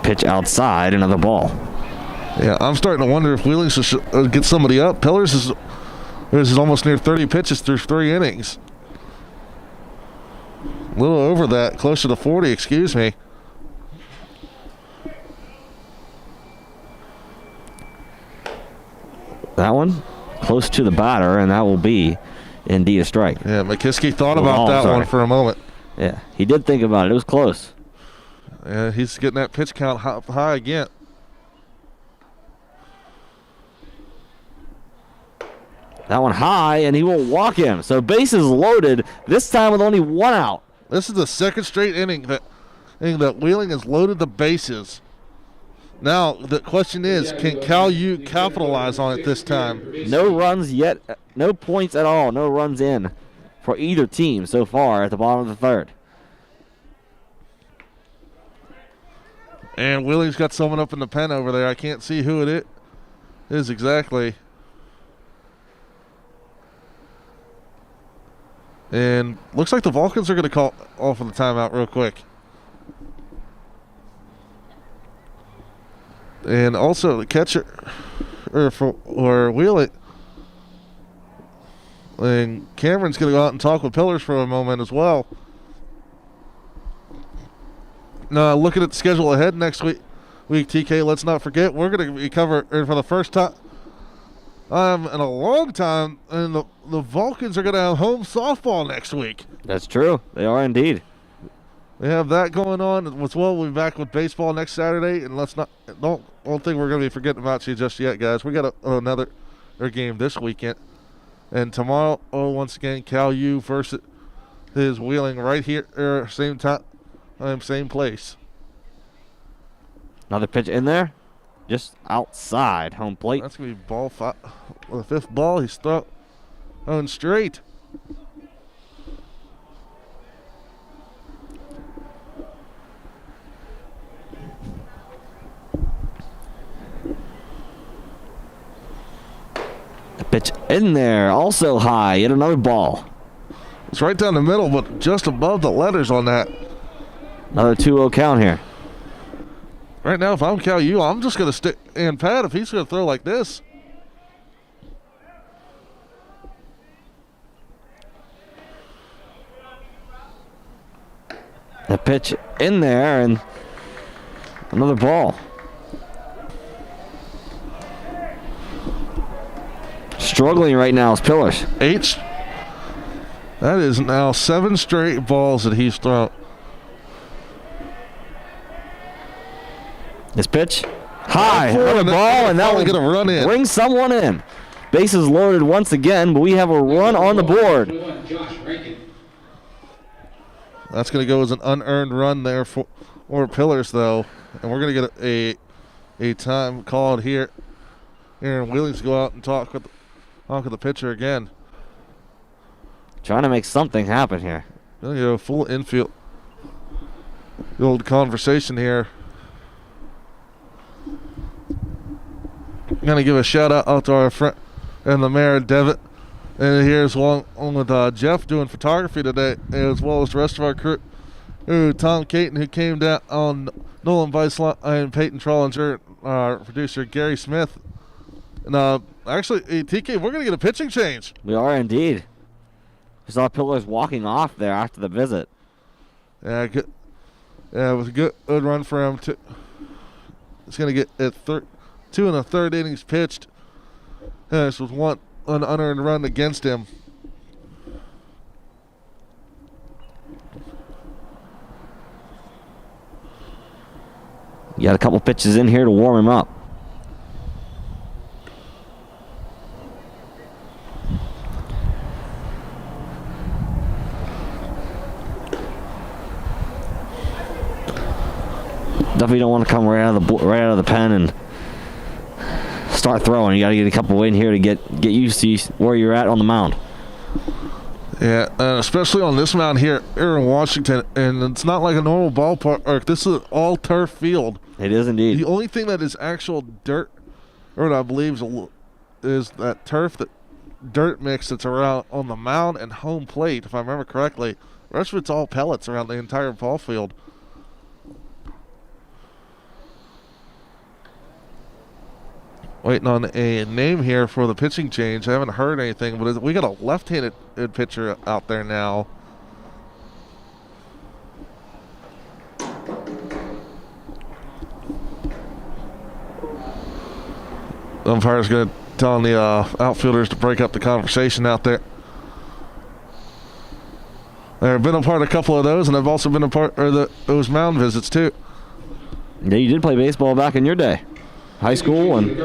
Pitch outside, another ball. Yeah, I'm starting to wonder if Wheeling should get somebody up. Pillars is almost near 30 pitches through 3 innings. A little over that, closer to 40, excuse me. That one close to the batter, and that will be indeed a strike. Yeah, McKiskey thought about that one for a moment. Yeah, he did think about it. It was close. Yeah, he's getting that pitch count high again. That one high, and he will walk him. So bases loaded, this time with only 1 out. This is the second straight inning that Wheeling has loaded the bases. Now, the question is, can Cal U capitalize on it this time? No runs yet, no points at all, no runs in for either team so far at the bottom of the third. And Wheeling's got someone up in the pen over there. I can't see who it is exactly. And looks like the Vulcans are going to call off of the timeout real quick. And also the catcher or Wheeling. And Cameron's going to go out and talk with Pillars for a moment as well. Now, looking at the schedule ahead next week, TK, let's not forget, we're going to be covering for the first time in a long time, and the Vulcans are going to have home softball next week. That's true. They are indeed. We have that going on as well. We'll be back with baseball next Saturday, and don't think we're going to be forgetting about you just yet, guys. We got another game this weekend, and tomorrow, once again, Cal U versus Wheeling right here, same time, same place. Another pitch in there, just outside home plate. That's going to be ball 5. The 5th ball, he's throwing straight. The pitch in there, also high, yet another ball. It's right down the middle, but just above the letters on that. Another 2-0 count here. Right now, if I'm Cal U, I'm just going to stick and pat if he's going to throw like this. The pitch in there, and another ball. Struggling right now is Pillars. That is now 7 straight balls that he's thrown. This pitch, high, another and ball, and that will get a run in. bring someone in. Bases loaded once again, but we have a run on the board. Josh Rankin. That's going to go as an unearned run there for Pillars, though. And we're going to get a time called here. Aaron Wheeling's go out and talk with the pitcher again. Trying to make something happen here. Going to go full infield. The old conversation here. Going to give a shout out to our friend and the mayor, Devitt. And here's along with Jeff doing photography today, as well as the rest of our crew. Tom Caton, who came down on Nolan Weisslein and Peyton Trollinger, our producer Gary Smith. And actually, TK, we're going to get a pitching change. We are indeed. We saw Pillars walking off there after the visit. Yeah, good. Yeah, it was a good run for him. It's going to get at 2 1/3 innings pitched. This was an unearned run against him. You got a couple pitches in here to warm him up. Definitely don't want to come right out of the pen and start throwing. You got to get a couple in here to get used to where you're at on the mound. Yeah, especially on this mound here in Washington, and it's not like a normal ballpark. This is an all-turf field. It is indeed. The only thing that is actual dirt, or what I believe is that dirt mix that's around on the mound and home plate, if I remember correctly. The rest of it's all pellets around the entire ball field. Waiting on a name here for the pitching change. I haven't heard anything, but we got a left-handed pitcher out there now. The umpire's going to tell the outfielders to break up the conversation out there. I've been a part of a couple of those, and I've also been a part of those mound visits too. Yeah, you did play baseball back in your day. High school, and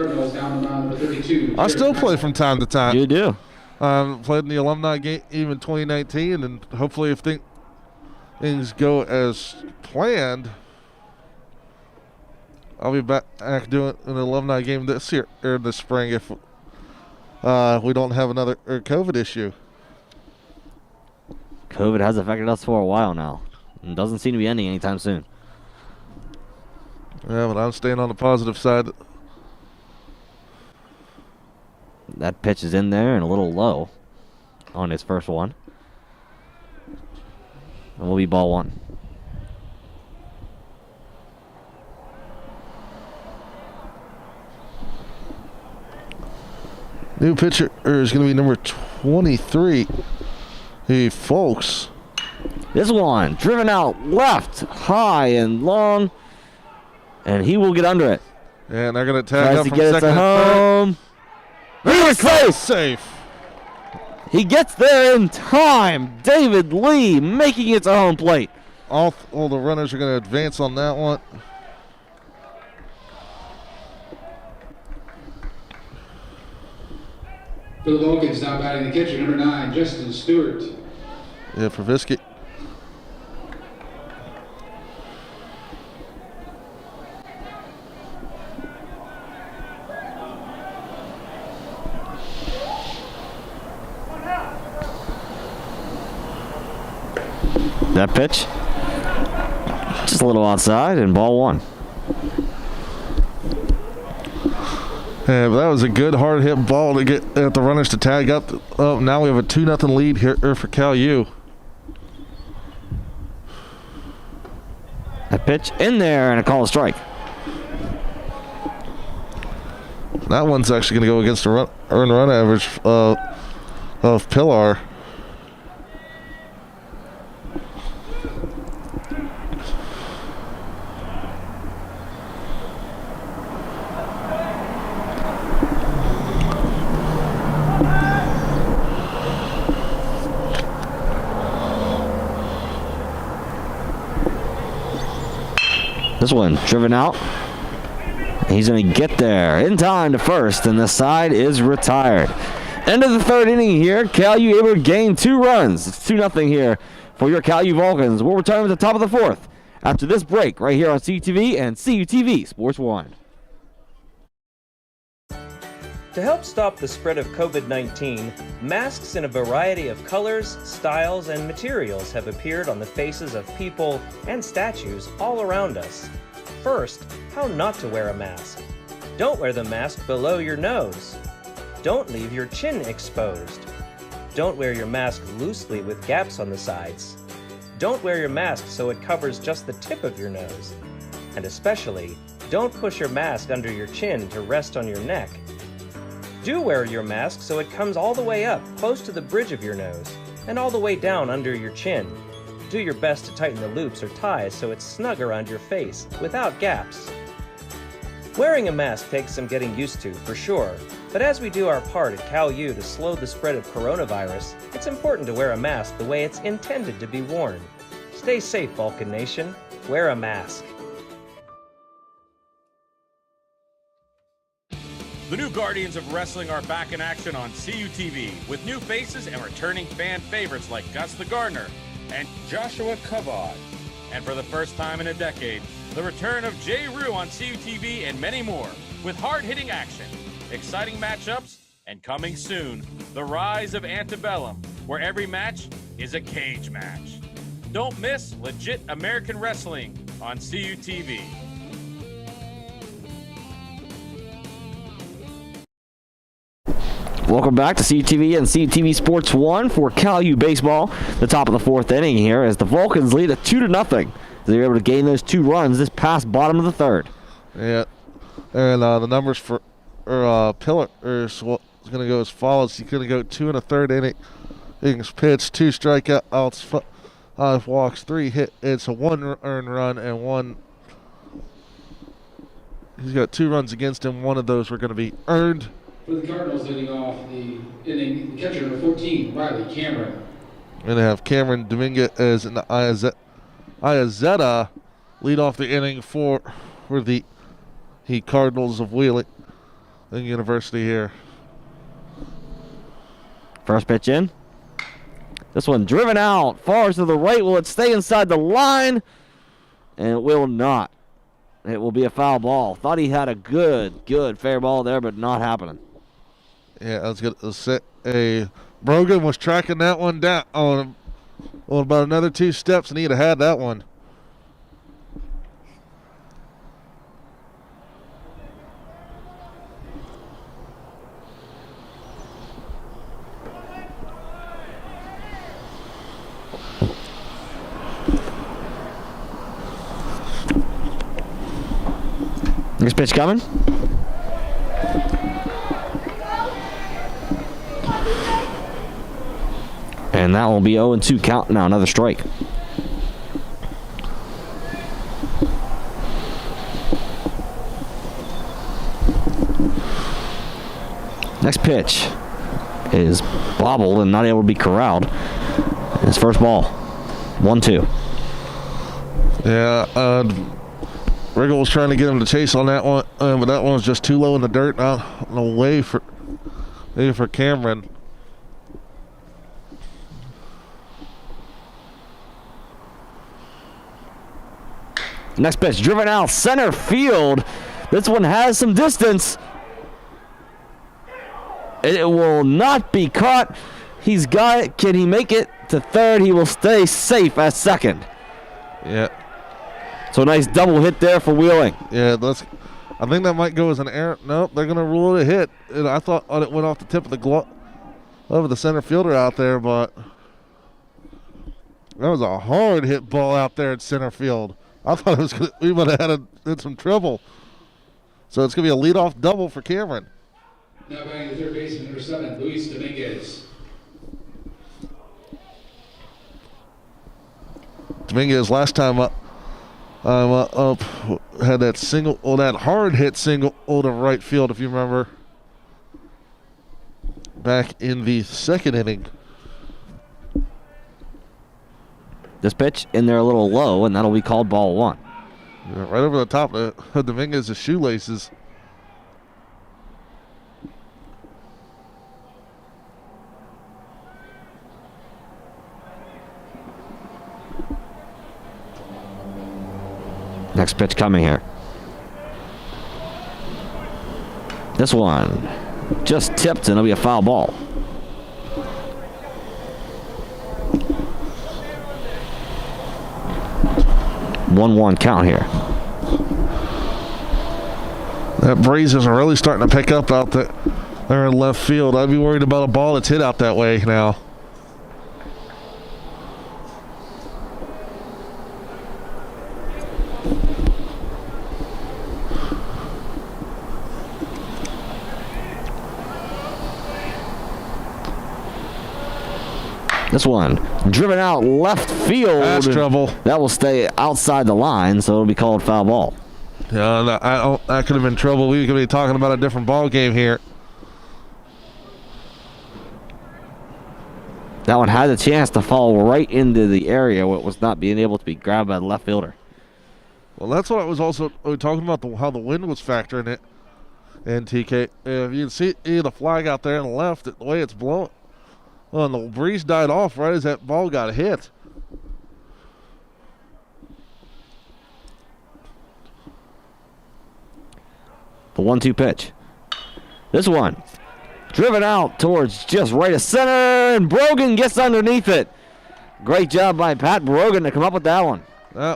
I still play from time to time. You do. Played in the alumni game even 2019, and hopefully if things go as planned, I'll be back doing an alumni game this year or this spring if we don't have another COVID issue. COVID has affected us for a while now, and doesn't seem to be ending anytime soon. Yeah, but I'm staying on the positive side. That pitch is in there and a little low on his first one. And will be ball 1. New pitcher is going to be number 23. Hey, folks. This one driven out left, high and long, and he will get under it. And they're going to tag Tries up to from get it second to and home. He is safe. Safe. He gets there in time. David Lee making it to home plate. all the runners are going to advance on that one. For the Vulcans, now batting the catcher, number 9, Justin Stewart. Yeah, for Visky. That pitch, just a little outside, and ball 1. Yeah, but that was a good hard hit ball to get at the runners to tag up. Oh, now we have a 2-0 lead here for Cal U. That pitch in there, and a call a strike. That one's actually going to go against the earned run average of Pilar. This one driven out. He's going to get there in time to first, and the side is retired. End of the 3rd inning here. Cal U able to gain 2 runs. It's 2-0 here for your Cal U Vulcans. We'll return at the top of the 4th after this break right here on CUTV and CUTV Sports 1. To help stop the spread of COVID-19, masks in a variety of colors, styles, and materials have appeared on the faces of people and statues all around us. First, how not to wear a mask. Don't wear the mask below your nose. Don't leave your chin exposed. Don't wear your mask loosely with gaps on the sides. Don't wear your mask so it covers just the tip of your nose. And especially, don't push your mask under your chin to rest on your neck. Do wear your mask so it comes all the way up, close to the bridge of your nose, and all the way down under your chin. Do your best to tighten the loops or ties so it's snug around your face, without gaps. Wearing a mask takes some getting used to, for sure, but as we do our part at Cal U to slow the spread of coronavirus, it's important to wear a mask the way it's intended to be worn. Stay safe, Vulcan Nation. Wear a mask. The new Guardians of Wrestling are back in action on CUTV with new faces and returning fan favorites like Gus the Gardener and Joshua Kavod. And for the first time in a decade, the return of Jay Rue on CUTV and many more with hard-hitting action, exciting matchups, and coming soon, the rise of Antebellum, where every match is a cage match. Don't miss legit American wrestling on CUTV. Welcome back to CUTV and CUTV Sports 1 for Cal U baseball. The top of the 4th inning here as the Vulcans lead at 2-0. They were able to gain those 2 runs this past bottom of the 3rd. Yeah, and the numbers for Pillar is going to go as follows. He's going to go 2 1/3 innings pitched, 2 strikeouts, 5 walks, 3 hit. It's a 1 earned run and 1. He's got 2 runs against him. 1 of those were going to be earned. For the Cardinals, leading off the inning, catcher number 14, Riley Cameron. We're going to have Cameron Dominguez and Iazetta lead off the inning for the Cardinals of Wheeling University here. First pitch in. This one driven out. Far to the right. Will it stay inside the line? And it will not. It will be a foul ball. Thought he had a good fair ball there, but not happening. Yeah, I was going to say Brogan was tracking that one down on about another 2 steps, and he'd have had that one. Next pitch coming. And that will be 0-2 count now. Another strike. Next pitch is bobbled and not able to be corralled. His first ball. 1-2. Yeah, Riggle was trying to get him to chase on that one, but that one was just too low in the dirt. Out on the way for Cameron. Next pitch, driven out center field. This one has some distance. It will not be caught. He's got it. Can he make it to third? He will stay safe at second. Yeah. So a nice double hit there for Wheeling. Yeah, I think that might go as an error. Nope, they're going to rule it a hit. And I thought it went off the tip of the glove of the center fielder out there, but that was a hard hit ball out there at center field. I thought we would have had some trouble. So it's going to be a leadoff double for Cameron. Now batting the third baseman, number 7, Luis Dominguez. Dominguez last time up had that single, that hard hit single to right field, if you remember, back in the second inning. This pitch in there a little low, and that'll be called ball 1. Yeah, right over the top of Dominguez's shoelaces. Next pitch coming here. This one just tipped, and it'll be a foul ball. One count here. That breeze is really starting to pick up out there in left field. I'd be worried about a ball that's hit out that way now. This one driven out left field. That's trouble. That will stay outside the line, so it'll be called foul ball. Yeah, that could have been trouble. We could be talking about a different ball game here. That one had a chance to fall right into the area where it was not being able to be grabbed by the left fielder. Well, that's what I was also talking about, how the wind was factoring it. And TK, if you can see the flag out there on the left, the way it's blowing. Well, and the breeze died off right as that ball got hit. The 1-2 pitch. This one driven out towards just right of center, and Brogan gets underneath it. Great job by Pat Brogan to come up with that one.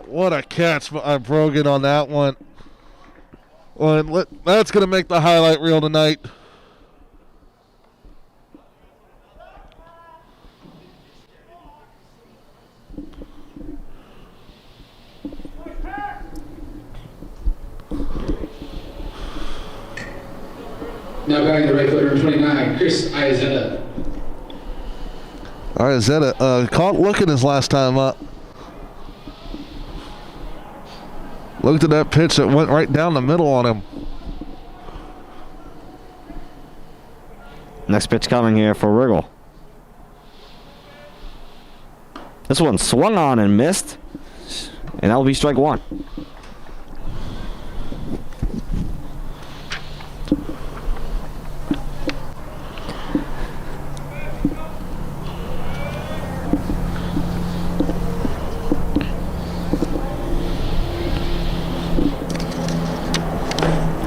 What a catch by Brogan on that one. Well, that's going to make the highlight reel tonight. Now batting the right fielder, number 29, Chris Iazetta. Iazetta caught looking his last time up. Looked at that pitch that went right down the middle on him. Next pitch coming here for Riggle. This one swung on and missed, and that will be strike 1.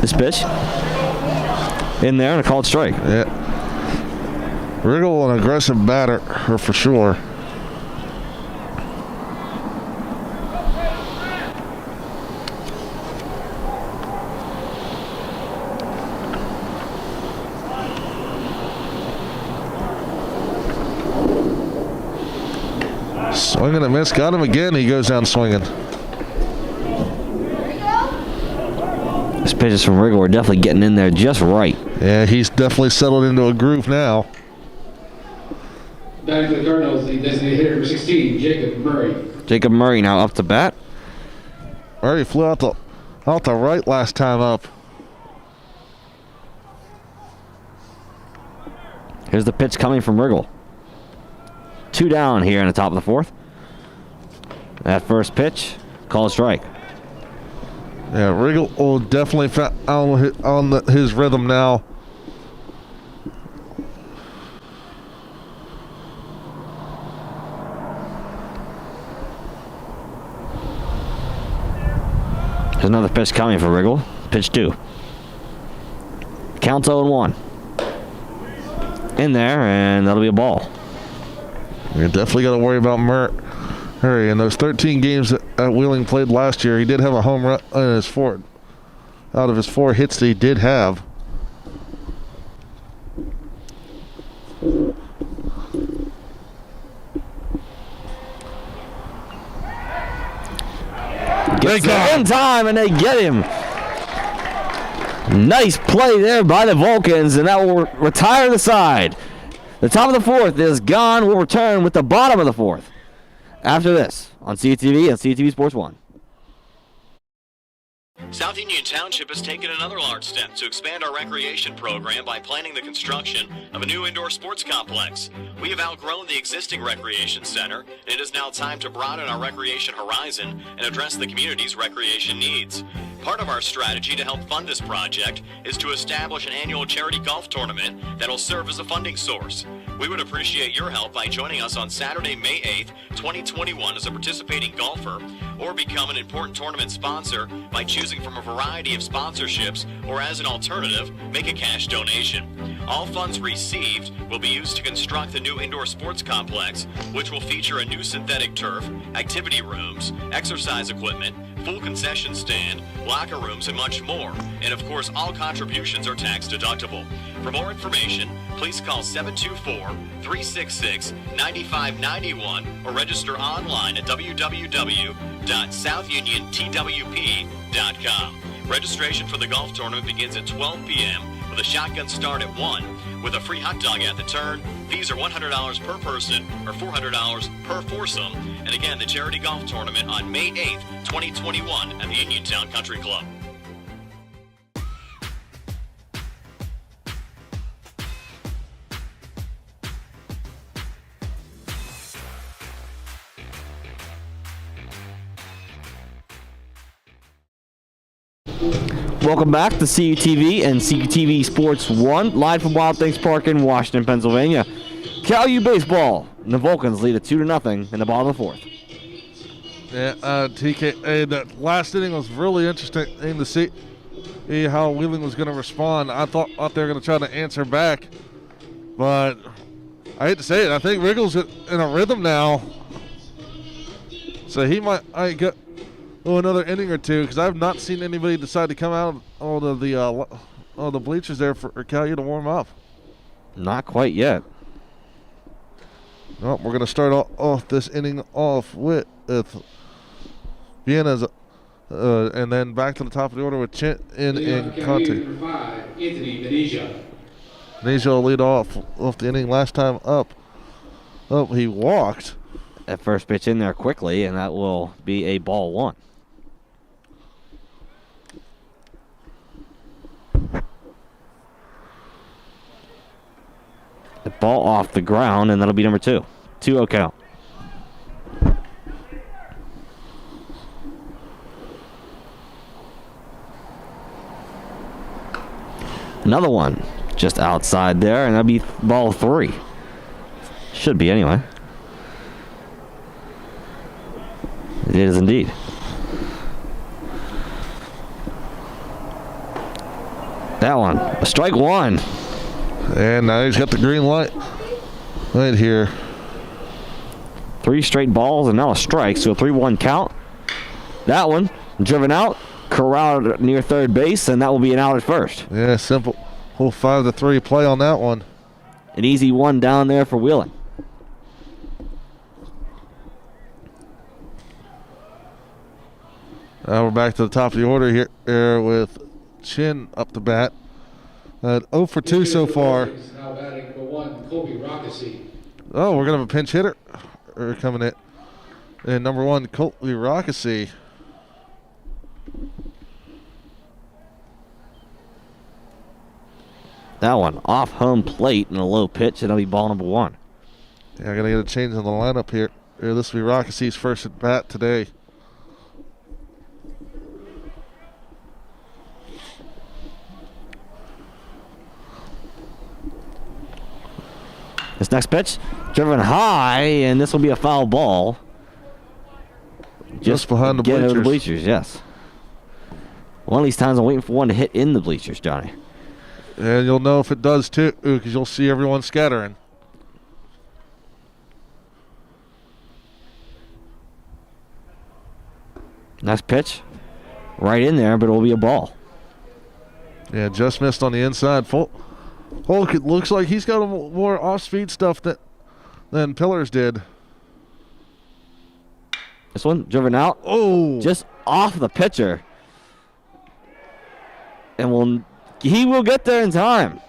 This pitch in there and a called strike. Yeah. Riggle, an aggressive batter, for sure. Swinging and miss, got him again. He goes down swinging. These pitches from Riggle are definitely getting in there just right. Yeah, he's definitely settled into a groove now. Batting for the Cardinals, the designated hitter, number 16, Jacob Murray. Jacob Murray now up to bat. Murray flew out the right last time up. Here's the pitch coming from Riggle. 2 down here in the top of the 4th. That first pitch Call a strike. Yeah, Riggle will definitely on his rhythm now. There's another pitch coming for Riggle. Pitch 2. Count 0-1. In there, and that'll be a ball. You definitely got to worry about Murray. In those 13 games that Wheeling played last year, he did have a home run in his out of his 4 hits that he did have. Gets there in time, and they get him. Nice play there by the Vulcans, and that will retire the side. The top of the 4th is gone. We'll return with the bottom of the 4th after this on CTV and CTV Sports 1. South Union Township has taken another large step to expand our recreation program by planning the construction of a new indoor sports complex. We have outgrown the existing recreation center, and it is now time to broaden our recreation horizon and address the community's recreation needs. Part of our strategy to help fund this project is to establish an annual charity golf tournament that will serve as a funding source. We would appreciate your help by joining us on Saturday, May 8th, 2021 as a participating golfer, or become an important tournament sponsor by choosing from a variety of sponsorships, or as an alternative, make a cash donation. All funds received will be used to construct the new indoor sports complex, which will feature a new synthetic turf, activity rooms, exercise equipment, full concession stand, locker rooms, and much more. And of course, all contributions are tax deductible. For more information, please call 724-366-9591 or register online at www.southniontwp.com. Registration for the golf tournament begins at 12 p.m. with a shotgun start at 1 with a free hot dog at the turn. Fees are $100 per person or $400 per foursome. And again, the charity golf tournament on May 8th, 2021 at the Uniontown Country Club. Welcome back to CUTV and CUTV Sports 1, live from Wild Things Park in Washington, Pennsylvania. Cal U baseball, and the Vulcans lead it 2-0 in the bottom of the 4th. Yeah, TK, that last inning was really interesting to see how Wheeling was going to respond. I thought they were going to try to answer back, but I hate to say it, I think Riggle's in a rhythm now, so he might get another inning or two, because I've not seen anybody decide to come out of the bleachers there for Cal U to warm up. Not quite yet. Well, we're going to start off this inning off with Vienna's, and then back to the top of the order with Chin and Conte. Anthony Venetia. Venetia will lead off the inning. Last time up, he walked. That first pitch in there quickly, and that will be a ball 1. The ball off the ground, and that'll be number 2. 2-0 count. Another one just outside there, and that'll be ball 3. Should be anyway. It is indeed. That one, a strike 1. And now he's got the green light right here. 3 straight balls and now a strike, so a 3-1 count. That one driven out, corralled near third base, and that will be an out at first. Yeah, simple. Whole 5-3 play on that one. An easy one down there for Wheeling. Now we're back to the top of the order here with Chin up the bat. 0 for 2 so far. Now batting number 1, Kobe Rockesy. Oh, we're going to have a pinch hitter coming in. And number 1, Colby Rockesy. That one off home plate and a low pitch, and that'll be ball number 1. Yeah, I got to get a change in the lineup here. This will be Rockesy's first at bat today. This next pitch, driven high, and this will be a foul ball. Just behind the Get over the bleachers. bleachers, yes. One of these times I'm waiting for one to hit in the bleachers, Johnny. And you'll know if it does too, because you'll see everyone scattering. Next pitch, right in there, but it'll be a ball. Yeah, just missed on the inside. Hulk, it looks like he's got more off-speed stuff than Pillars did. This one driven out. Oh, Just off the pitcher. And he will get there in time.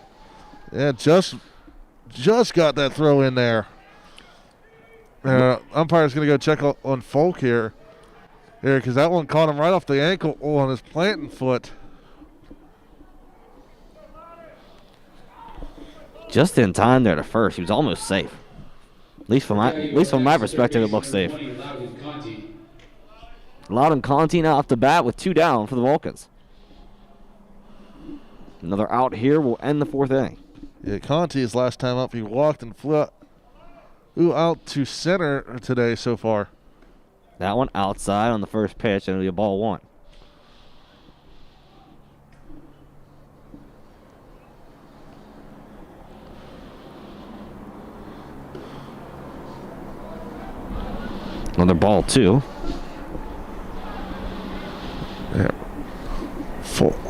yeah, just got that throw in there. Umpire's going to go check on Folk here, because that one caught him right off the ankle on his planting foot. Just in time there to first. He was almost safe. At least from my perspective, it looks safe. Loudon Conti now off the bat with 2 down for the Vulcans. Another out here will end the 4th inning. Yeah, Conti's last time up, he walked and flew out to center today so far. That one outside on the first pitch, and it'll be a ball 1. Another ball 2. Yeah.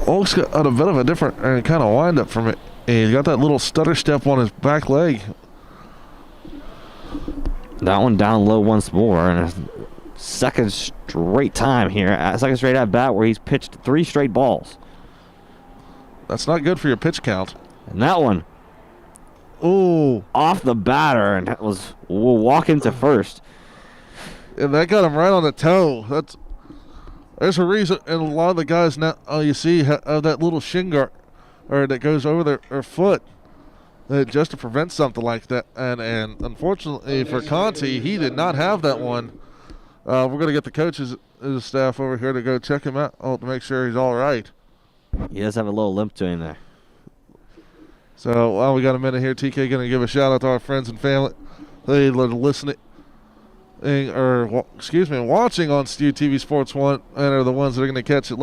Oak's got a bit of a different kind of wind up from it. And he's got that little stutter step on his back leg. That one down low once more, and a second straight time here. Second straight at bat where he's pitched 3 straight balls. That's not good for your pitch count. And that one Oh, off the batter and will walk into first. and that got him right on the toe. There's a reason, and a lot of the guys now you see have that little shin guard, or that goes over their foot, just to prevent something like that. And unfortunately for Conti, he did not have that one. We're gonna get the coaches, his staff over here to go check him out to make sure he's all right. He does have a little limp to him there. So while we got a minute here, TK gonna give a shout out to our friends and family. They are listening. Watching on CU TV Sports 1, and are the ones that are going to catch it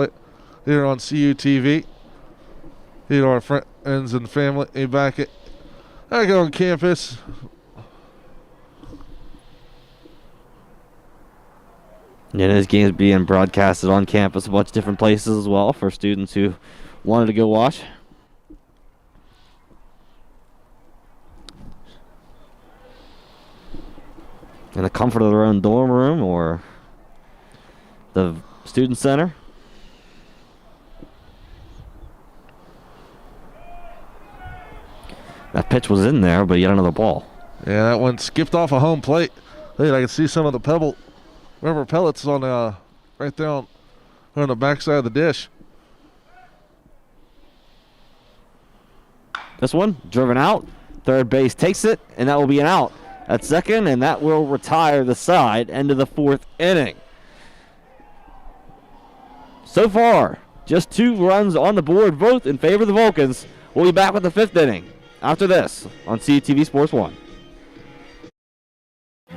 here on CU TV. You know, our friends and family back on campus. Yeah, this game is being broadcasted on campus, a bunch of different places as well for students who wanted to go watch. In the comfort of their own dorm room or the student center. That pitch was in there, but yet another ball. Yeah, that one skipped off a home plate. Hey, I can see some of the rubber pellets on right there on the backside of the dish. This one driven out. Third base takes it, and that will be an out at second, and that will retire the side. End of the 4th inning. So far, just 2 runs on the board, both in favor of the Vulcans. We'll be back with the 5th inning after this on CTV Sports 1.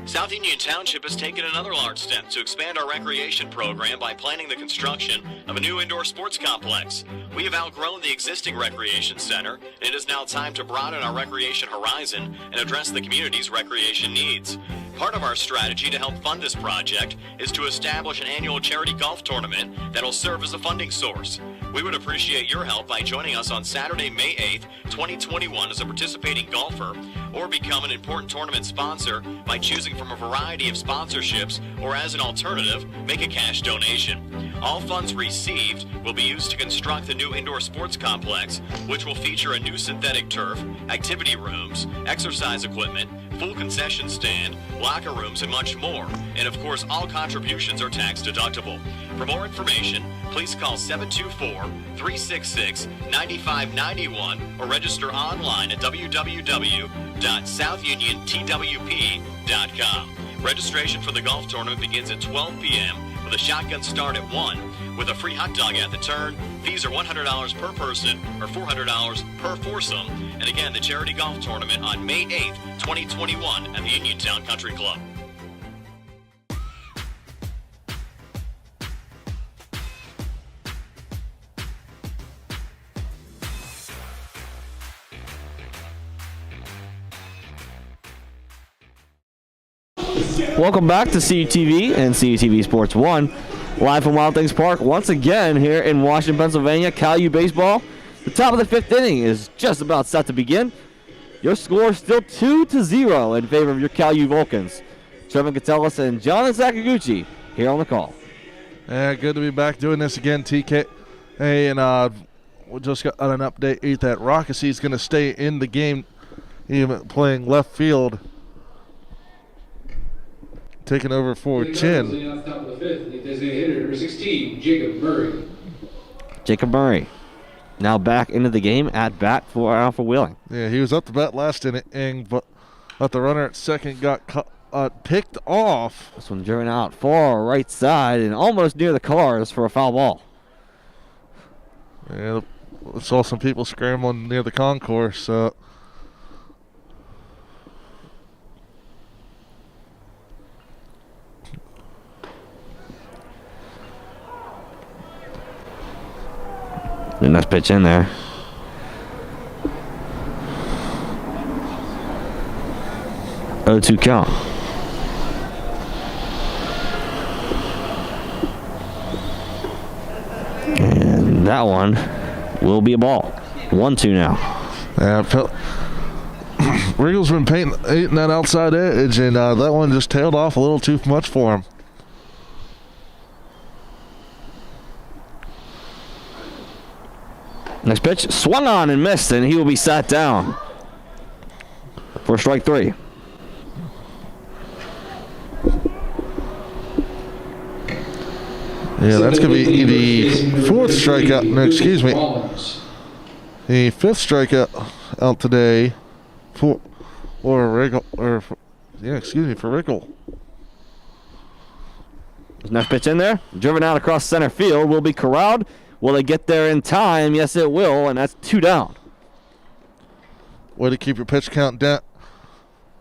South Union Township has taken another large step to expand our recreation program by planning the construction of a new indoor sports complex. We have outgrown the existing recreation center, and it is now time to broaden our recreation horizon and address the community's recreation needs. Part of our strategy to help fund this project is to establish an annual charity golf tournament that will serve as a funding source. We would appreciate your help by joining us on Saturday, May 8th, 2021 as a participating golfer, or become an important tournament sponsor by choosing from a variety of sponsorships, or as an alternative, make a cash donation. All funds received will be used to construct the new indoor sports complex, which will feature a new synthetic turf, activity rooms, exercise equipment, full concession stand, locker rooms, and much more. And of course, all contributions are tax deductible. For more information, please call 724-366-9591 or register online at www.southniontwp.com. Registration for the golf tournament begins at 12 p.m. with a shotgun start at 1, with a free hot dog at the turn, Fees are $100 per person or $400 per foursome. And again, the charity golf tournament on May 8th, 2021 at the Uniontown Country Club. Welcome back to CUTV and CUTV Sports 1. Live from Wild Things Park once again here in Washington, Pennsylvania. Cal U baseball. The top of the 5th inning is just about set to begin. Your score still 2-0 in favor of your Cal U Vulcans. Trevin Catellis and John Sakaguchi here on the call. Yeah, good to be back doing this again, TK. Hey, and we just got an update that Rockasy is going to stay in the game, even playing left field, taking over for Chin. Off top of the 5th, the designated hitter, number 16, Jacob Murray. Jacob Murray now back into the game at bat for Alpha Wheeling. Yeah, he was up to bat last inning, but the runner at second got picked off. This one driven out far right side and almost near the cars for a foul ball. Yeah, I saw some people scrambling near the concourse. And nice pitch in there. Oh, 2 count. And that one will be a ball. 1-2 now. Yeah, Riggle's been eating that outside edge, and that one just tailed off a little too much for him. Next pitch, swung on and missed, and he will be sat down for strike 3. Yeah, that's going to be the 4th strikeout. No, excuse me. The 5th strikeout out today for Riggle. For Riggle. Next pitch in there, driven out across center field, will be corralled. Will they get there in time? Yes, it will, and that's 2 down. Way to keep your pitch count down.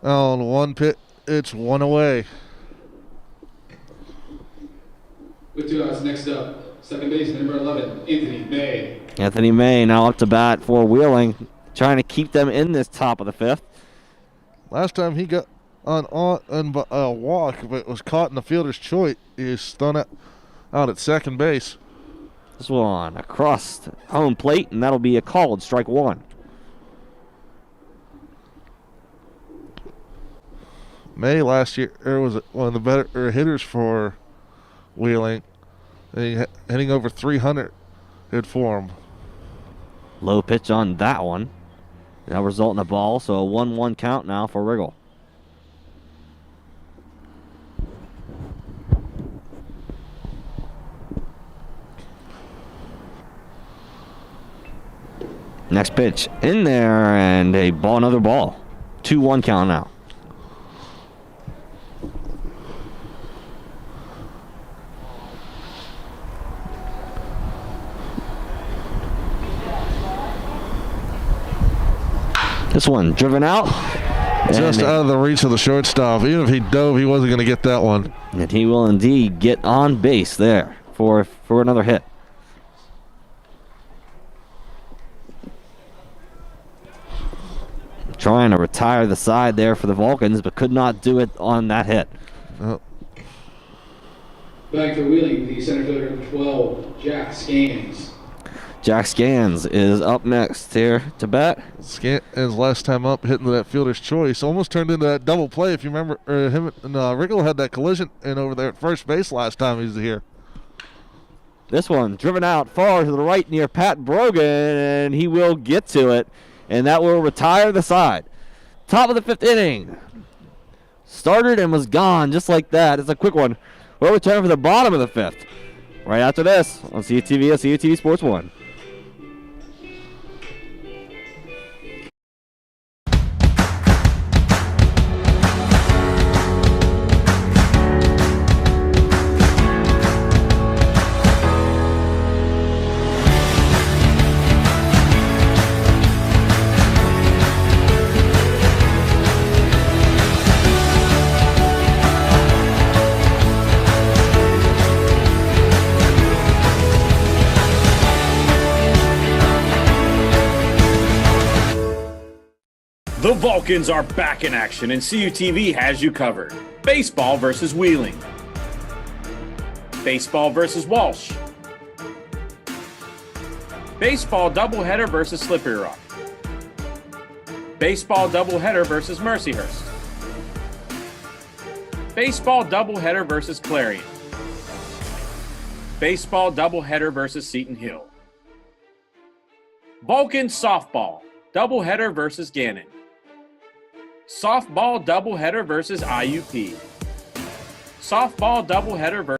On 1 pitch, it's 1 away. With 2 outs, next up, second baseman, number 11, Anthony May. Anthony May now up to bat for Wheeling, trying to keep them in this top of the 5th. Last time he got on a walk, but was caught in the fielder's choice. He was thrown out at second base. This one across home plate, and that'll be a called strike 1. May last year was one of the better hitters for Wheeling. Hitting over 300 hit for him. Low pitch on that one. That'll result in a ball, so a 1-1 count now for Riggle. Next pitch in there, and a ball, another ball. 2-1 count now. This one driven out. Just out of the reach of the shortstop. Even if he dove, he wasn't going to get that one. And he will indeed get on base there for another hit. Trying to retire the side there for the Vulcans, but could not do it on that hit. Back for Wheeling, the center fielder, number 12, Jack Scans. Jack Scans is up next here to bat. Scans, his last time up, hitting that fielder's choice. Almost turned into that double play, if you remember. Him and Riggle had that collision in over there at first base last time he was here. This one driven out far to the right near Pat Brogan, and he will get to it. And that will retire the side. Top of the 5th inning. Started and was gone just like that. It's a quick one. We'll return for the bottom of the 5th. Right after this on CUTV and CUTV Sports 1. Vulcans are back in action, and CUTV has you covered. Baseball versus Wheeling. Baseball versus Walsh. Baseball doubleheader versus Slippery Rock. Baseball doubleheader versus Mercyhurst. Baseball doubleheader versus Clarion. Baseball doubleheader versus Seton Hill. Vulcan softball doubleheader versus Gannon. Softball doubleheader versus IUP. Softball doubleheader versus